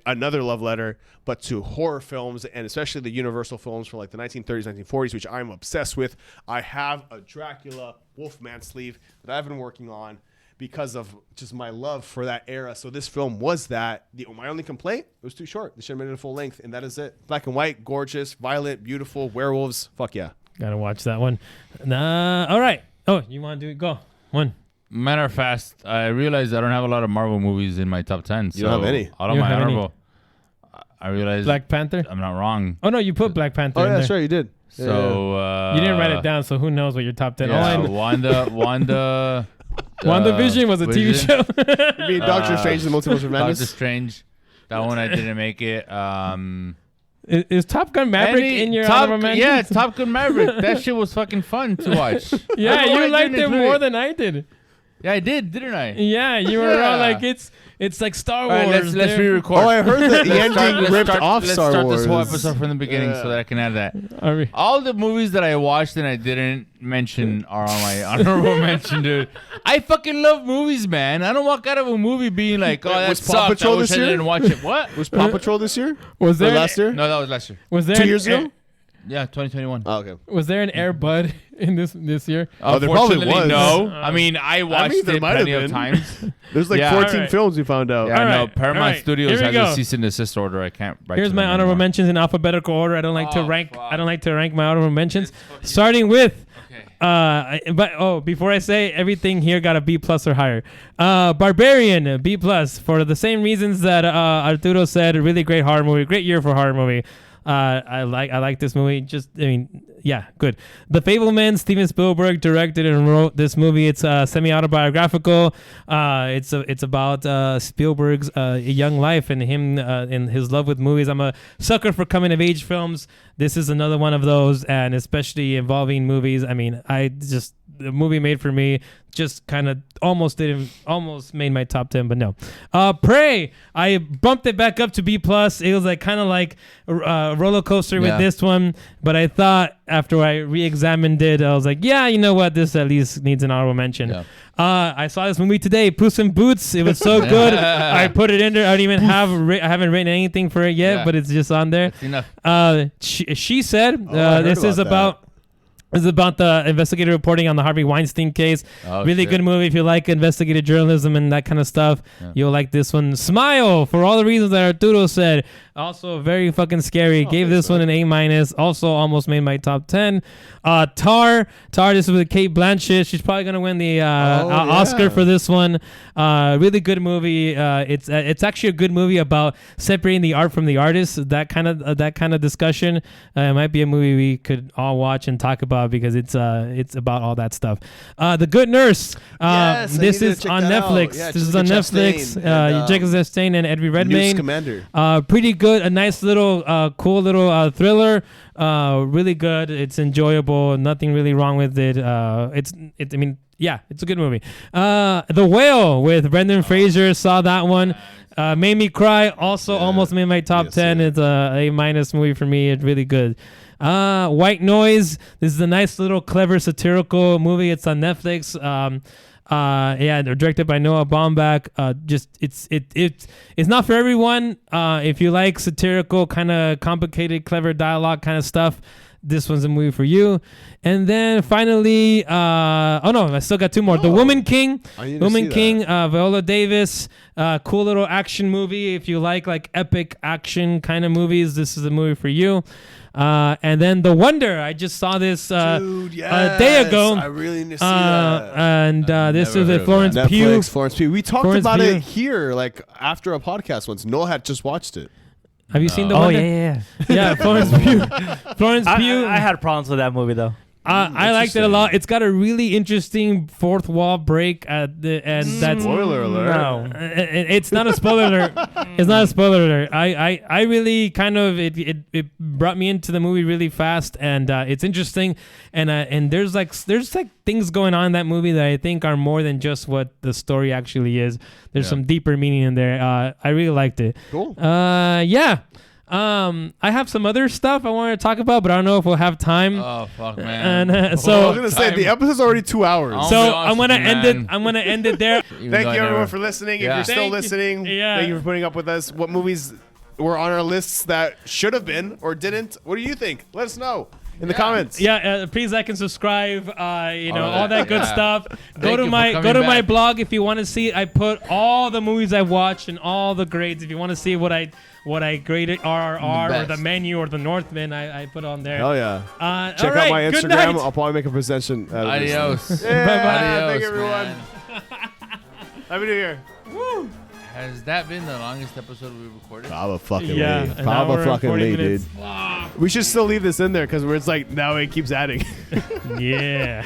another love letter, but to horror films, and especially the Universal films from like the 1930s, 1940s, which I'm obsessed with. I have a Dracula Wolfman sleeve that I've been working on because of just my love for that era. So this film was that. My only complaint, it was too short. They should have made it a full length, and that is it. Black and white, gorgeous, violent, beautiful, werewolves. Fuck yeah. Gotta watch that one. All right. Oh, you want to do it? Go. One. Matter of fact, I realized I don't have a lot of Marvel movies in my top 10. You don't have any? Out of You my don't have any? honorable, I realized Black Panther? I'm not wrong. Oh, no, you put Black Panther in there. Sure, you did. So You didn't write it down, so who knows what your top 10 Yeah, is. Wanda. WandaVision was a TV Vision. show. You mean Doctor Strange, the Multiverse of Madness? Doctor Strange. That one I didn't make it. Is Top Gun Maverick in your honorable mentions? Yeah, Top Gun Maverick. That shit was fucking fun to watch. Yeah, I don't know why you I liked didn't it include more than I did. Yeah, I did, didn't I? Yeah, you were all like, it's like Star All Wars. right, let's re-record. Oh, I heard that the ending ripped off Let's Star start Wars. this whole episode from the beginning so that I can add that. All the movies that I watched and I didn't mention are on my honorable mention, dude. I fucking love movies, man. I don't walk out of a movie being like, oh, that Was Paw sucked. Patrol I wish this I year? didn't watch it. What? Was Paw Patrol this year? Was Or there last year? No, that was last year. Was there 2 years ago? Yeah, 2021. Oh, okay. Was there an Air Bud in this year? Oh, there probably Unfortunately, was. no. I mean, I watched there it might have plenty of been. times. There's like Yeah. 14 Alright. films we found out. Yeah, All no. right, Paramount all right. Studios Here we has go. a cease and desist order. I can't write Here's to my them honorable anymore. mentions in alphabetical order. I don't like to Oh, rank. fuck. I don't like to rank my honorable mentions. Starting with, before I say everything here got a B plus or higher. Barbarian B plus for the same reasons that Arturo said. A really great horror movie. Great year for horror movie. I like this movie. Yeah, good. The Fabelmans, Steven Spielberg directed and wrote this movie. It's semi-autobiographical. It's about Spielberg's young life and him and his love with movies. I'm a sucker for coming of age films. This is another one of those, and especially involving movies. I mean, the movie made for me just kind of almost made my top 10, but no. Prey, I bumped it back up to B+. It was like kind of like a roller coaster with this one, but I thought after I re-examined it, I was like, yeah, you know what, this at least needs an honorable mention. Yeah. I saw this movie today, Puss in Boots. It was so good. I put it in there. I don't even I haven't written anything for it yet, but it's just on there. That's enough. She said this is about the investigative reporting on the Harvey Weinstein case. Really good movie. If you like investigative journalism and that kind of stuff, you'll like this one. Smile, for all the reasons that Arturo said. Also very fucking scary. Gave this one an A-. Also almost made my top 10. Tar, this is with Kate Blanchett. She's probably going to win the Oscar for this one. Really good movie. It's actually a good movie about separating the art from the artist. That kind of discussion. It might be a movie we could all watch and talk about because it's about all that stuff. The Good Nurse. This is on Netflix. This is on Netflix. Jacob Chastain and Eddie Redmayne. Commander. Pretty good. A nice little, cool little thriller. Really good. It's enjoyable. Nothing really wrong with it. It's a good movie. The Whale with Brendan Fraser. Saw that one. Made me cry. Also almost made my top 10. It's a A- movie for me. It's really good. White Noise. This is a nice little clever satirical movie. It's on Netflix. They're directed by Noah Baumbach. It's not for everyone. If you like satirical, kind of complicated, clever dialogue kind of stuff, this one's a movie for you. And then finally, I still got two more. The Woman King. Viola Davis. Cool little action movie. If you like epic action kind of movies, this is a movie for you. And then The Wonder. I just saw this a day ago. I really need to see that. And this is with Florence Pugh. Florence Pugh. We talked about it here, after a podcast once. Noah had just watched it. Have you seen The Wonder? Yeah, Florence Pugh. Florence Pugh. I had problems with that movie though. I liked it a lot. It's got a really interesting fourth wall break that's spoiler alert. No, it's not a spoiler alert. It's not a spoiler alert. I really kind of it brought me into the movie really fast, and it's interesting, and there's things going on in that movie that I think are more than just what the story actually is. There's some deeper meaning in there. I really liked it. Cool. I have some other stuff I want to talk about, but I don't know if we'll have time. Oh fuck, man! And I was gonna say the episode's already 2 hours. So I'm gonna end it. I'm gonna end it there. Thank you everyone for listening. If you're still listening, thank you for putting up with us. What movies were on our lists that should have been or didn't? What do you think? Let us know in the comments. Please like and subscribe. All that good stuff. Go to my blog if you want to see. I put all the movies I've watched and all the grades. If you want to see what I graded RRR or the Menu or the Northman, I put on there. Hell yeah! Check out my Instagram. I'll probably make a presentation. Adios. Yeah, Adios, thank everyone. Happy New Year. Woo. Has that been the longest episode we've recorded? Probably dude. We should still leave this in there because it's now it keeps adding. Yeah.